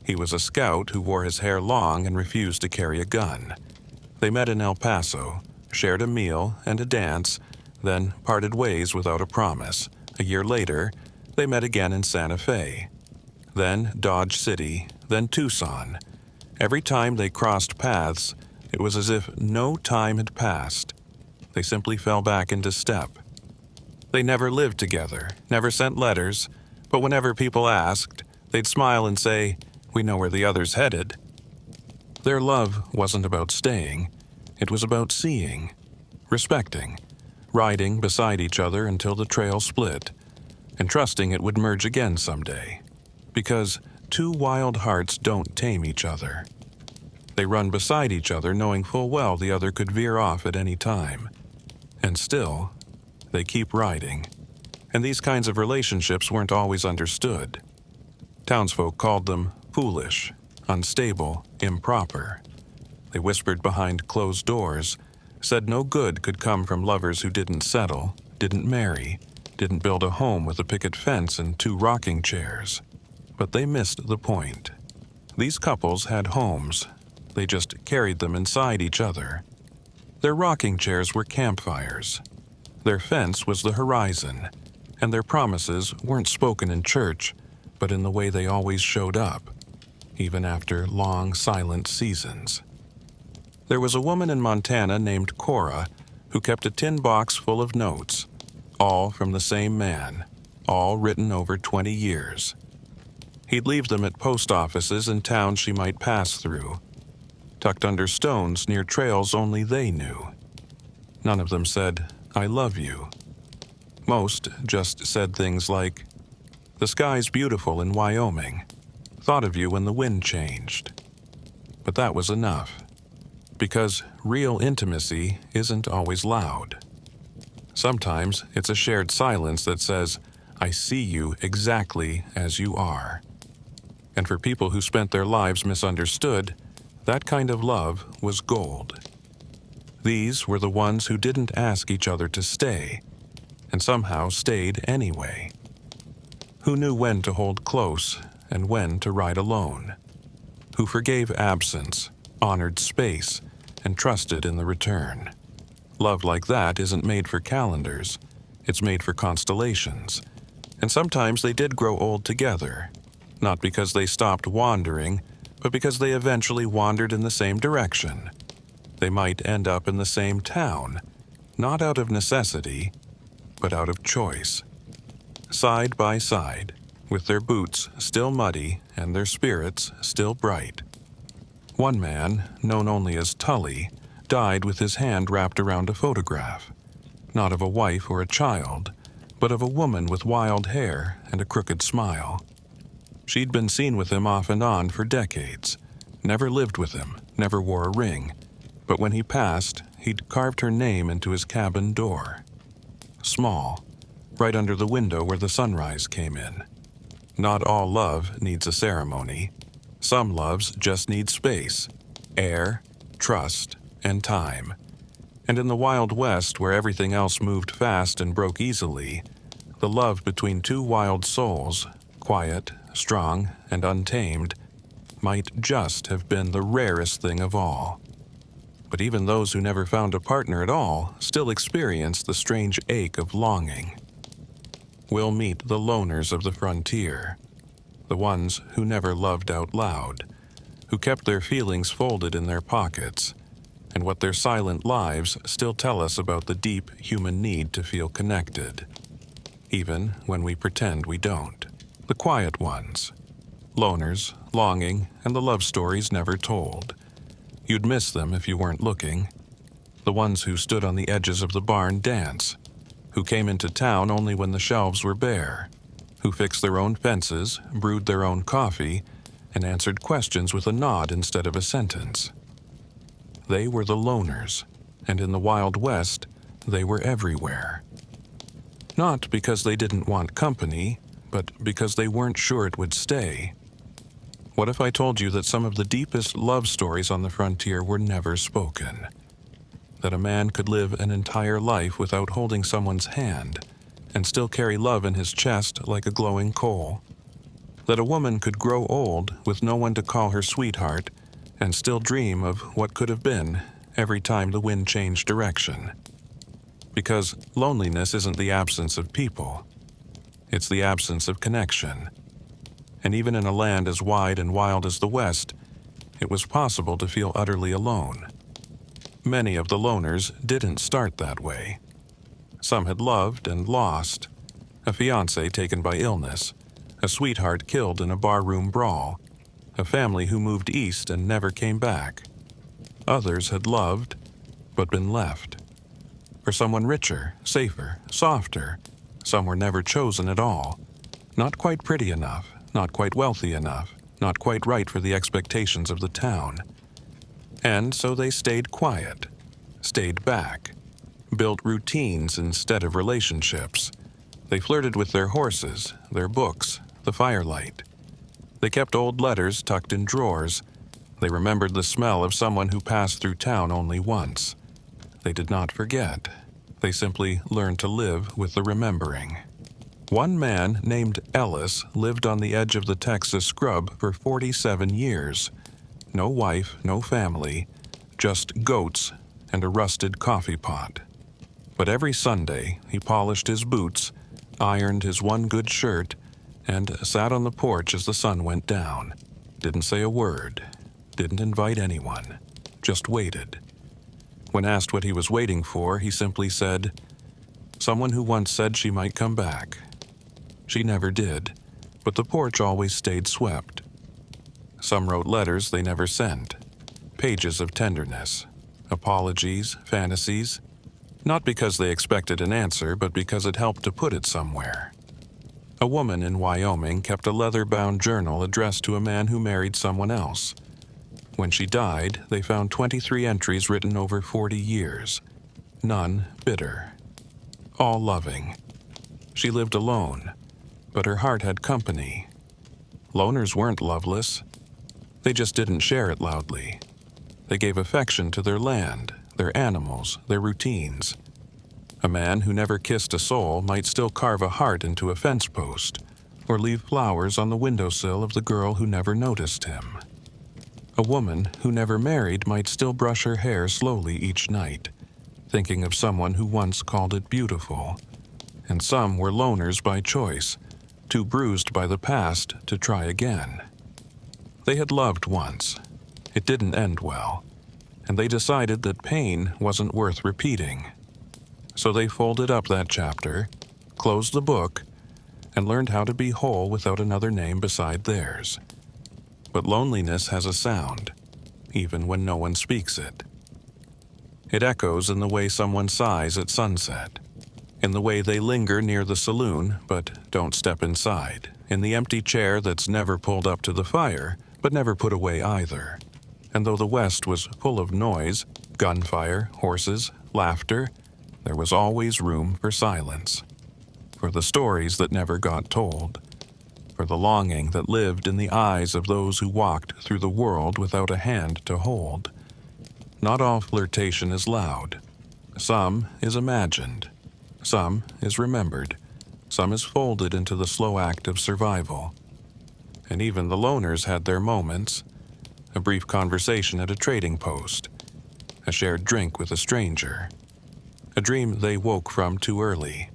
He was a scout who wore his hair long and refused to carry a gun. They met in El Paso, shared a meal and a dance, then parted ways without a promise. A year later, they met again in Santa Fe, then Dodge City, then Tucson. Every time they crossed paths, it was as if no time had passed. They simply fell back into step. They never lived together, never sent letters, but whenever people asked, they'd smile and say, "We know where the other's headed." Their love wasn't about staying, it was about seeing, respecting, riding beside each other until the trail split, and trusting it would merge again someday. Because two wild hearts don't tame each other. They run beside each other knowing full well the other could veer off at any time. And still, they keep riding. And these kinds of relationships weren't always understood. Townsfolk called them foolish, unstable, improper. They whispered behind closed doors, said no good could come from lovers who didn't settle, didn't marry, didn't build a home with a picket fence and 2 rocking chairs. But they missed the point. These couples had homes. They just carried them inside each other. Their rocking chairs were campfires. Their fence was the horizon, and their promises weren't spoken in church, but in the way they always showed up, even after long, silent seasons. There was a woman in Montana named Cora who kept a tin box full of notes, all from the same man, all written over 20 years. He'd leave them at post offices in towns she might pass through, tucked under stones near trails only they knew. None of them said, "I love you." Most just said things like, "The sky's beautiful in Wyoming. Thought of you when the wind changed." But that was enough, because real intimacy isn't always loud. Sometimes it's a shared silence that says, "I see you exactly as you are." And for people who spent their lives misunderstood, that kind of love was gold. These were the ones who didn't ask each other to stay, and somehow stayed anyway. Who knew when to hold close and when to ride alone. Who forgave absence, honored space, and trusted in the return. Love like that isn't made for calendars, it's made for constellations. And sometimes they did grow old together, not because they stopped wandering, but because they eventually wandered in the same direction. They might end up in the same town, not out of necessity, but out of choice. Side by side, with their boots still muddy and their spirits still bright. One man, known only as Tully, died with his hand wrapped around a photograph, not of a wife or a child, but of a woman with wild hair and a crooked smile. She'd been seen with him off and on for decades, never lived with him, never wore a ring, but when he passed, he'd carved her name into his cabin door. Small, right under the window where the sunrise came in. Not all love needs a ceremony. Some loves just need space, air, trust, and time. And in the Wild West, where everything else moved fast and broke easily, the love between two wild souls, quiet, strong, and untamed, might just have been the rarest thing of all. But even those who never found a partner at all still experienced the strange ache of longing. we'll meet the loners of the frontier, the ones who never loved out loud, who kept their feelings folded in their pockets, and what their silent lives still tell us about the deep human need to feel connected, even when we pretend we don't. The quiet ones, loners, longing, and the love stories never told. You'd miss them if you weren't looking. The ones who stood on the edges of the barn dance, who came into town only when the shelves were bare, who fixed their own fences, brewed their own coffee, and answered questions with a nod instead of a sentence. They were the loners, and in the Wild West, they were everywhere. Not because they didn't want company, but because they weren't sure it would stay. What if I told you that some of the deepest love stories on the frontier were never spoken? That a man could live an entire life without holding someone's hand and still carry love in his chest like a glowing coal? That a woman could grow old with no one to call her sweetheart and still dream of what could have been every time the wind changed direction? Because loneliness isn't the absence of people. It's the absence of connection. And even in a land as wide and wild as the West, it was possible to feel utterly alone. Many of the loners didn't start that way. Some had loved and lost, a fiancé taken by illness, a sweetheart killed in a barroom brawl, a family who moved east and never came back. Others had loved, but been left. For someone richer, safer, softer, some were never chosen at all. Not quite pretty enough, not quite wealthy enough, not quite right for the expectations of the town. And so they stayed quiet, stayed back, built routines instead of relationships. They flirted with their horses, their books, the firelight. They kept old letters tucked in drawers. They remembered the smell of someone who passed through town only once. They did not forget. They simply learned to live with the remembering. One man named Ellis lived on the edge of the Texas scrub for 47 years. No wife, no family, just goats and a rusted coffee pot. But every Sunday he polished his boots, ironed his one good shirt, and sat on the porch as the sun went down. Didn't say a word, didn't invite anyone, just waited. When asked what he was waiting for, he simply said, "Someone who once said she might come back." She never did, but the porch always stayed swept. Some wrote letters they never sent, pages of tenderness, apologies, fantasies, not because they expected an answer, but because it helped to put it somewhere. A woman in Wyoming kept a leather-bound journal addressed to a man who married someone else. When she died, they found 23 entries written over 40 years, none bitter, all loving. She lived alone, but her heart had company. Loners weren't loveless. They just didn't share it loudly. They gave affection to their land, their animals, their routines. A man who never kissed a soul might still carve a heart into a fence post, or leave flowers on the windowsill of the girl who never noticed him. A woman who never married might still brush her hair slowly each night, thinking of someone who once called it beautiful. And some were loners by choice, too bruised by the past to try again. They had loved once. It didn't end well, and they decided that pain wasn't worth repeating. So they folded up that chapter, closed the book, and learned how to be whole without another name beside theirs. But loneliness has a sound, even when no one speaks it. It echoes in the way someone sighs at sunset, in the way they linger near the saloon but don't step inside, in the empty chair that's never pulled up to the fire but never put away either. And though the West was full of noise, gunfire, horses, laughter, there was always room for silence, for the stories that never got told, for the longing that lived in the eyes of those who walked through the world without a hand to hold. Not all flirtation is loud. Some is imagined. Some is remembered. Some is folded into the slow act of survival. And even the loners had their moments. A brief conversation at a trading post. A shared drink with a stranger. A dream they woke from too early.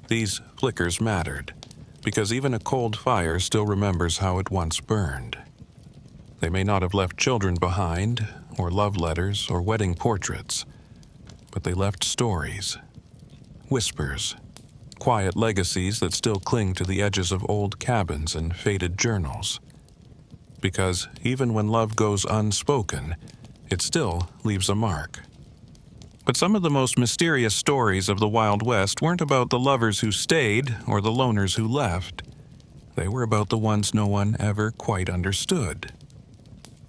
These flickers mattered, because even a cold fire still remembers how it once burned. They may not have left children behind, or love letters, or wedding portraits, but they left stories, whispers, quiet legacies that still cling to the edges of old cabins and faded journals. Because even when love goes unspoken, it still leaves a mark. But some of the most mysterious stories of the Wild West weren't about the lovers who stayed or the loners who left. They were about the ones no one ever quite understood.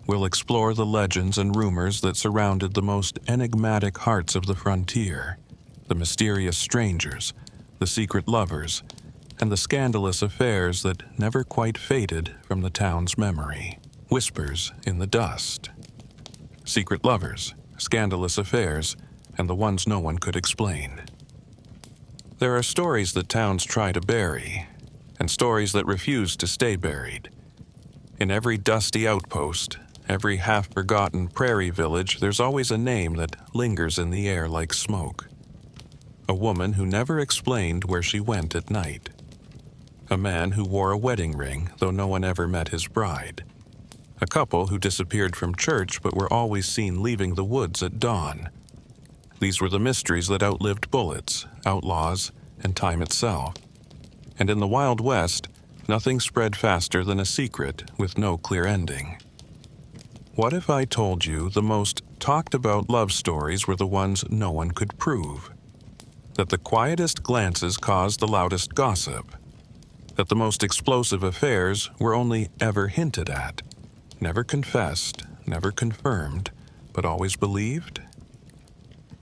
We'll explore the legends and rumors that surrounded the most enigmatic hearts of the frontier, the mysterious strangers, the secret lovers, and the scandalous affairs that never quite faded from the town's memory. Whispers in the dust. Secret lovers, scandalous affairs, and the ones no one could explain. There are stories that towns try to bury, and stories that refuse to stay buried. In every dusty outpost, every half-forgotten prairie village, there's always a name that lingers in the air like smoke. A woman who never explained where she went at night. A man who wore a wedding ring, though no one ever met his bride. A couple who disappeared from church but were always seen leaving the woods at dawn. These were the mysteries that outlived bullets, outlaws, and time itself. And in the Wild West, nothing spread faster than a secret with no clear ending. What if I told you the most talked-about love stories were the ones no one could prove? That the quietest glances caused the loudest gossip? That the most explosive affairs were only ever hinted at, never confessed, never confirmed, but always believed?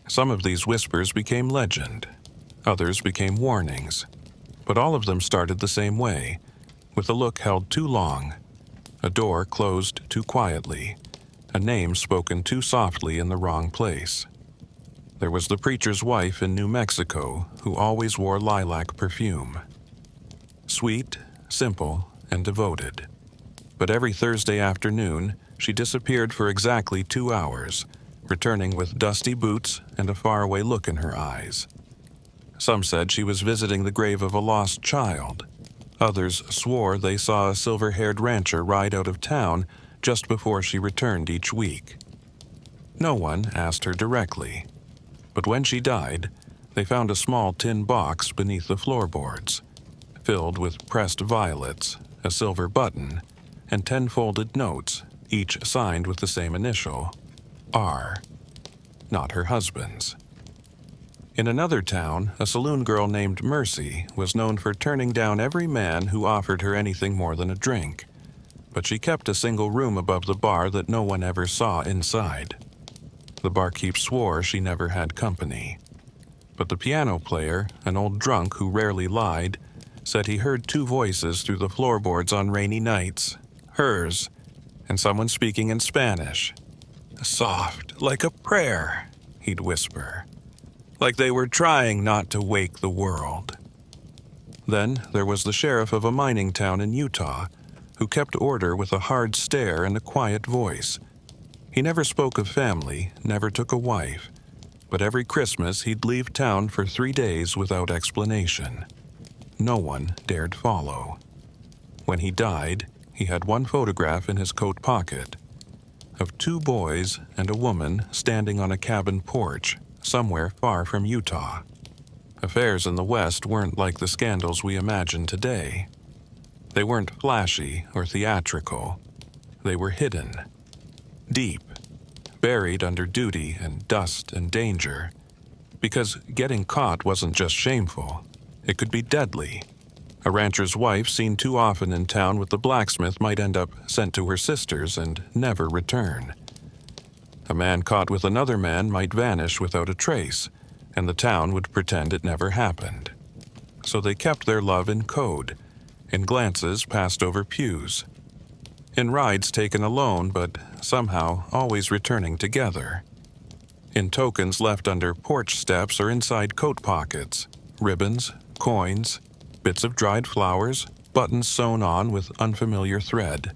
Some of these whispers became legend, others became warnings, but all of them started the same way, with a look held too long, a door closed too quietly, a name spoken too softly in the wrong place. There was the preacher's wife in New Mexico who always wore lilac perfume. Sweet, simple, and devoted. But every Thursday afternoon, she disappeared for exactly 2 hours, returning with dusty boots and a faraway look in her eyes. Some said she was visiting the grave of a lost child. Others swore they saw a silver-haired rancher ride out of town just before she returned each week. No one asked her directly, but when she died, they found a small tin box beneath the floorboards, filled with pressed violets, a silver button, and 10 folded notes, each signed with the same initial, R, not her husband's. In another town, a saloon girl named Mercy was known for turning down every man who offered her anything more than a drink, but she kept a single room above the bar that no one ever saw inside. The barkeep swore she never had company, but the piano player, an old drunk who rarely lied, said he heard 2 voices through the floorboards on rainy nights, hers, and someone speaking in Spanish. Soft, like a prayer, he'd whisper, like they were trying not to wake the world. Then there was the sheriff of a mining town in Utah, who kept order with a hard stare and a quiet voice. He never spoke of family, never took a wife, but every Christmas he'd leave town for 3 days without explanation. No one dared follow. When he died, he had one photograph in his coat pocket, of 2 boys and a woman standing on a cabin porch somewhere far from Utah. Affairs in the West weren't like the scandals we imagine today. They weren't flashy or theatrical. They were hidden, deep, buried under duty and dust and danger. Because getting caught wasn't just shameful, it could be deadly. A rancher's wife seen too often in town with the blacksmith might end up sent to her sisters and never return. A man caught with another man might vanish without a trace, and the town would pretend it never happened. So they kept their love in code, in glances passed over pews, in rides taken alone but somehow always returning together, in tokens left under porch steps or inside coat pockets, ribbons, coins, bits of dried flowers, buttons sewn on with unfamiliar thread.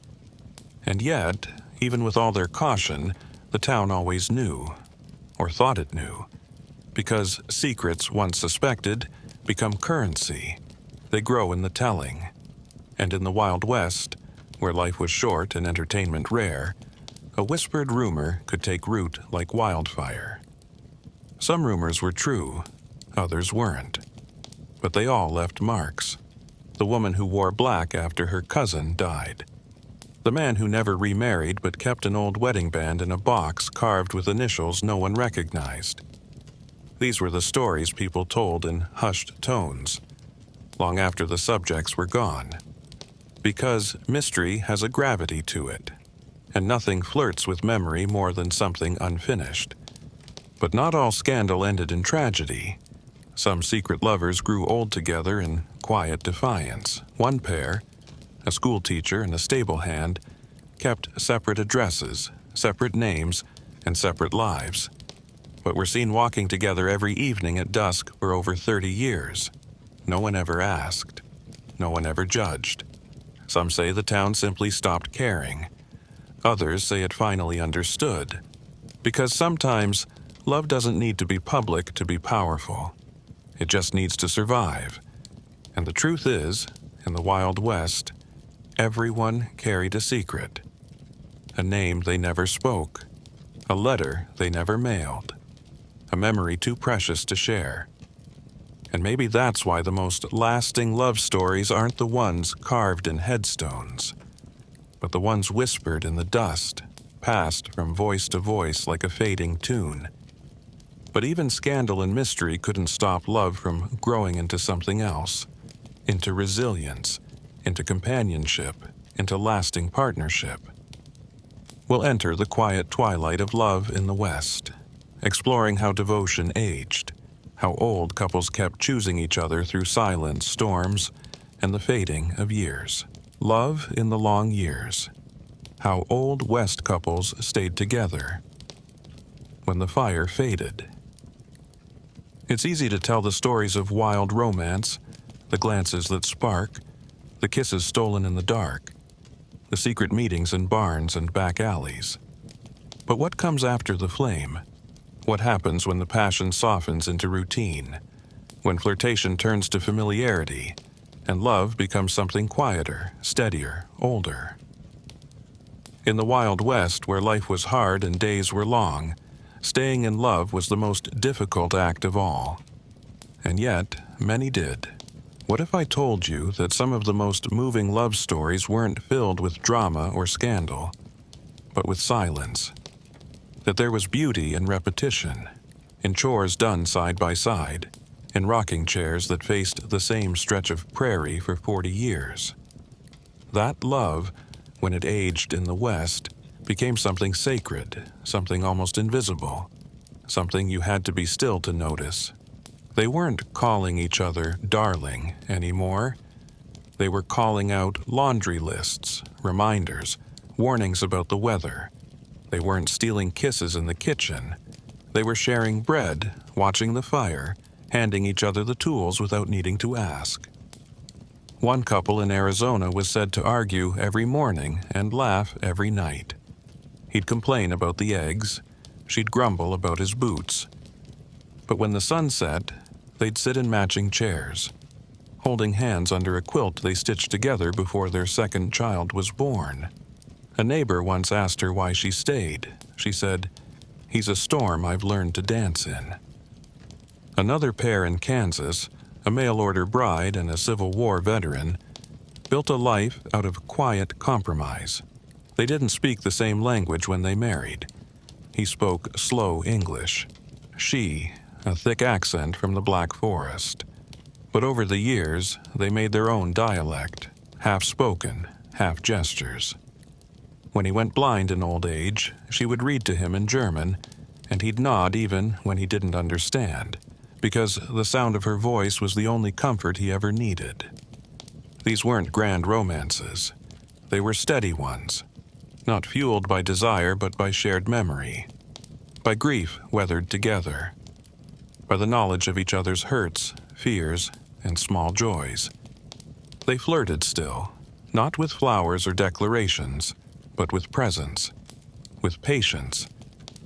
And yet, even with all their caution, the town always knew, or thought it knew, because secrets once suspected become currency. They grow in the telling. And in the Wild West, where life was short and entertainment rare, a whispered rumor could take root like wildfire. Some rumors were true, others weren't. But they all left marks. The woman who wore black after her cousin died. The man who never remarried but kept an old wedding band in a box carved with initials no one recognized. These were the stories people told in hushed tones, long after the subjects were gone. Because mystery has a gravity to it, and nothing flirts with memory more than something unfinished. But not all scandal ended in tragedy. Some secret lovers grew old together in quiet defiance. One pair, a school teacher and a stable hand, kept separate addresses, separate names, and separate lives, but were seen walking together every evening at dusk for over 30 years. No one ever asked. No one ever judged. Some say the town simply stopped caring. Others say it finally understood. Because sometimes love doesn't need to be public to be powerful. It just needs to survive. And the truth is, in the Wild West, everyone carried a secret. A name they never spoke. A letter they never mailed. A memory too precious to share. And maybe that's why the most lasting love stories aren't the ones carved in headstones, but the ones whispered in the dust, passed from voice to voice like a fading tune. But even scandal and mystery couldn't stop love from growing into something else, into resilience, into companionship, into lasting partnership. We'll enter the quiet twilight of love in the West, exploring how devotion aged, how old couples kept choosing each other through silence, storms, and the fading of years. Love in the long years. How old West couples stayed together when the fire faded. It's easy to tell the stories of wild romance, the glances that spark, the kisses stolen in the dark, the secret meetings in barns and back alleys. But what comes after the flame? What happens when the passion softens into routine, when flirtation turns to familiarity, and love becomes something quieter, steadier, older? In the Wild West, where life was hard and days were long, staying in love was the most difficult act of all. And yet, many did. What if I told you that some of the most moving love stories weren't filled with drama or scandal, but with silence? That there was beauty in repetition, in chores done side by side, in rocking chairs that faced the same stretch of prairie for 40 years. That love, when it aged in the West, became something sacred, something almost invisible, something you had to be still to notice. They weren't calling each other darling anymore. They were calling out laundry lists, reminders, warnings about the weather. They weren't stealing kisses in the kitchen. They were sharing bread, watching the fire, handing each other the tools without needing to ask. One couple in Arizona was said to argue every morning and laugh every night. He'd complain about the eggs. She'd grumble about his boots. But when the sun set, they'd sit in matching chairs, holding hands under a quilt they stitched together before their second child was born. A neighbor once asked her why she stayed. She said, "He's a storm I've learned to dance in." Another pair in Kansas, a mail-order bride and a Civil War veteran, built a life out of quiet compromise. They didn't speak the same language when they married. He spoke slow English. She, a thick accent from the Black Forest. But over the years, they made their own dialect, half spoken, half gestures. When he went blind in old age, she would read to him in German, and he'd nod even when he didn't understand, because the sound of her voice was the only comfort he ever needed. These weren't grand romances. They were steady ones, not fueled by desire but by shared memory, by grief weathered together, by the knowledge of each other's hurts, fears, and small joys. They flirted still, not with flowers or declarations, but with presence, with patience,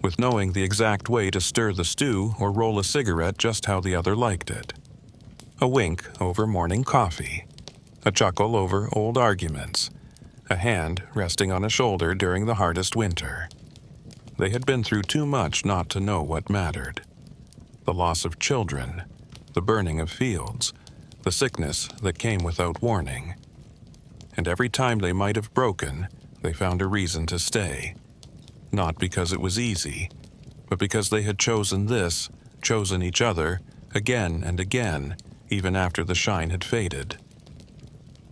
with knowing the exact way to stir the stew or roll a cigarette just how the other liked it. A wink over morning coffee, a chuckle over old arguments, a hand resting on a shoulder during the hardest winter. They had been through too much not to know what mattered. The loss of children, the burning of fields, the sickness that came without warning. And every time they might have broken, they found a reason to stay. Not because it was easy, but because they had chosen this, chosen each other, again and again, even after the shine had faded.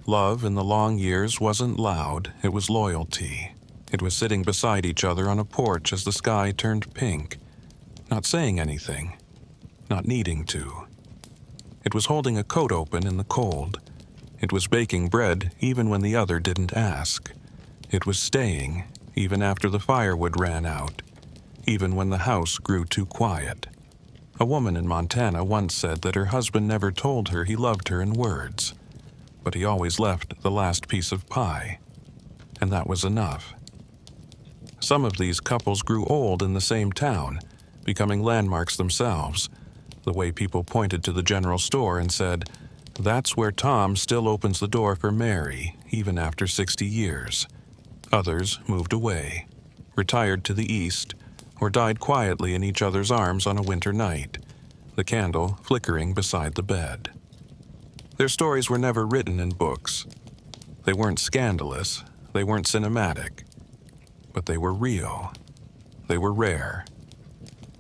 Love in the long years wasn't loud, it was loyalty. It was sitting beside each other on a porch as the sky turned pink, not saying anything, not needing to. It was holding a coat open in the cold. It was baking bread even when the other didn't ask. It was staying even after the firewood ran out, even when the house grew too quiet. A woman in Montana once said that her husband never told her he loved her in words, but he always left the last piece of pie, and that was enough. Some of these couples grew old in the same town, becoming landmarks themselves, the way people pointed to the general store and said, "That's where Tom still opens the door for Mary, even after 60 years. Others moved away, retired to the east, or died quietly in each other's arms on a winter night, the candle flickering beside the bed. Their stories were never written in books. They weren't scandalous, they weren't cinematic, but they were real. They were rare.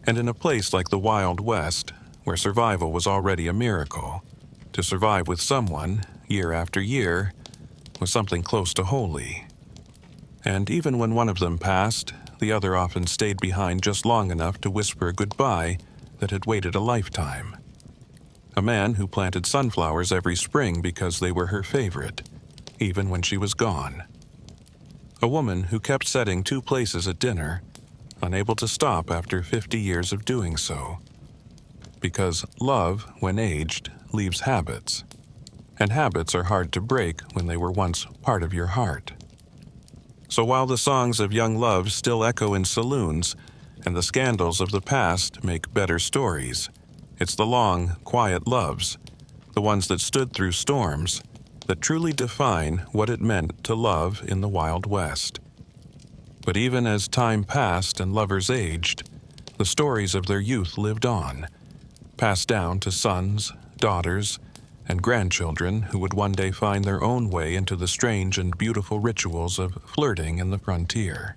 And in a place like the Wild West, where survival was already a miracle, to survive with someone, year after year, was something close to holy. And even when one of them passed, the other often stayed behind just long enough to whisper a goodbye that had waited a lifetime. A man who planted sunflowers every spring because they were her favorite, even when she was gone. A woman who kept setting 2 places at dinner, unable to stop after 50 years of doing so. Because love, when aged, leaves habits. And habits are hard to break when they were once part of your heart. So while the songs of young love still echo in saloons, and the scandals of the past make better stories, it's the long, quiet loves, the ones that stood through storms, that truly define what it meant to love in the Wild West. But even as time passed and lovers aged, the stories of their youth lived on, passed down to sons, daughters, and grandchildren who would one day find their own way into the strange and beautiful rituals of flirting in the frontier.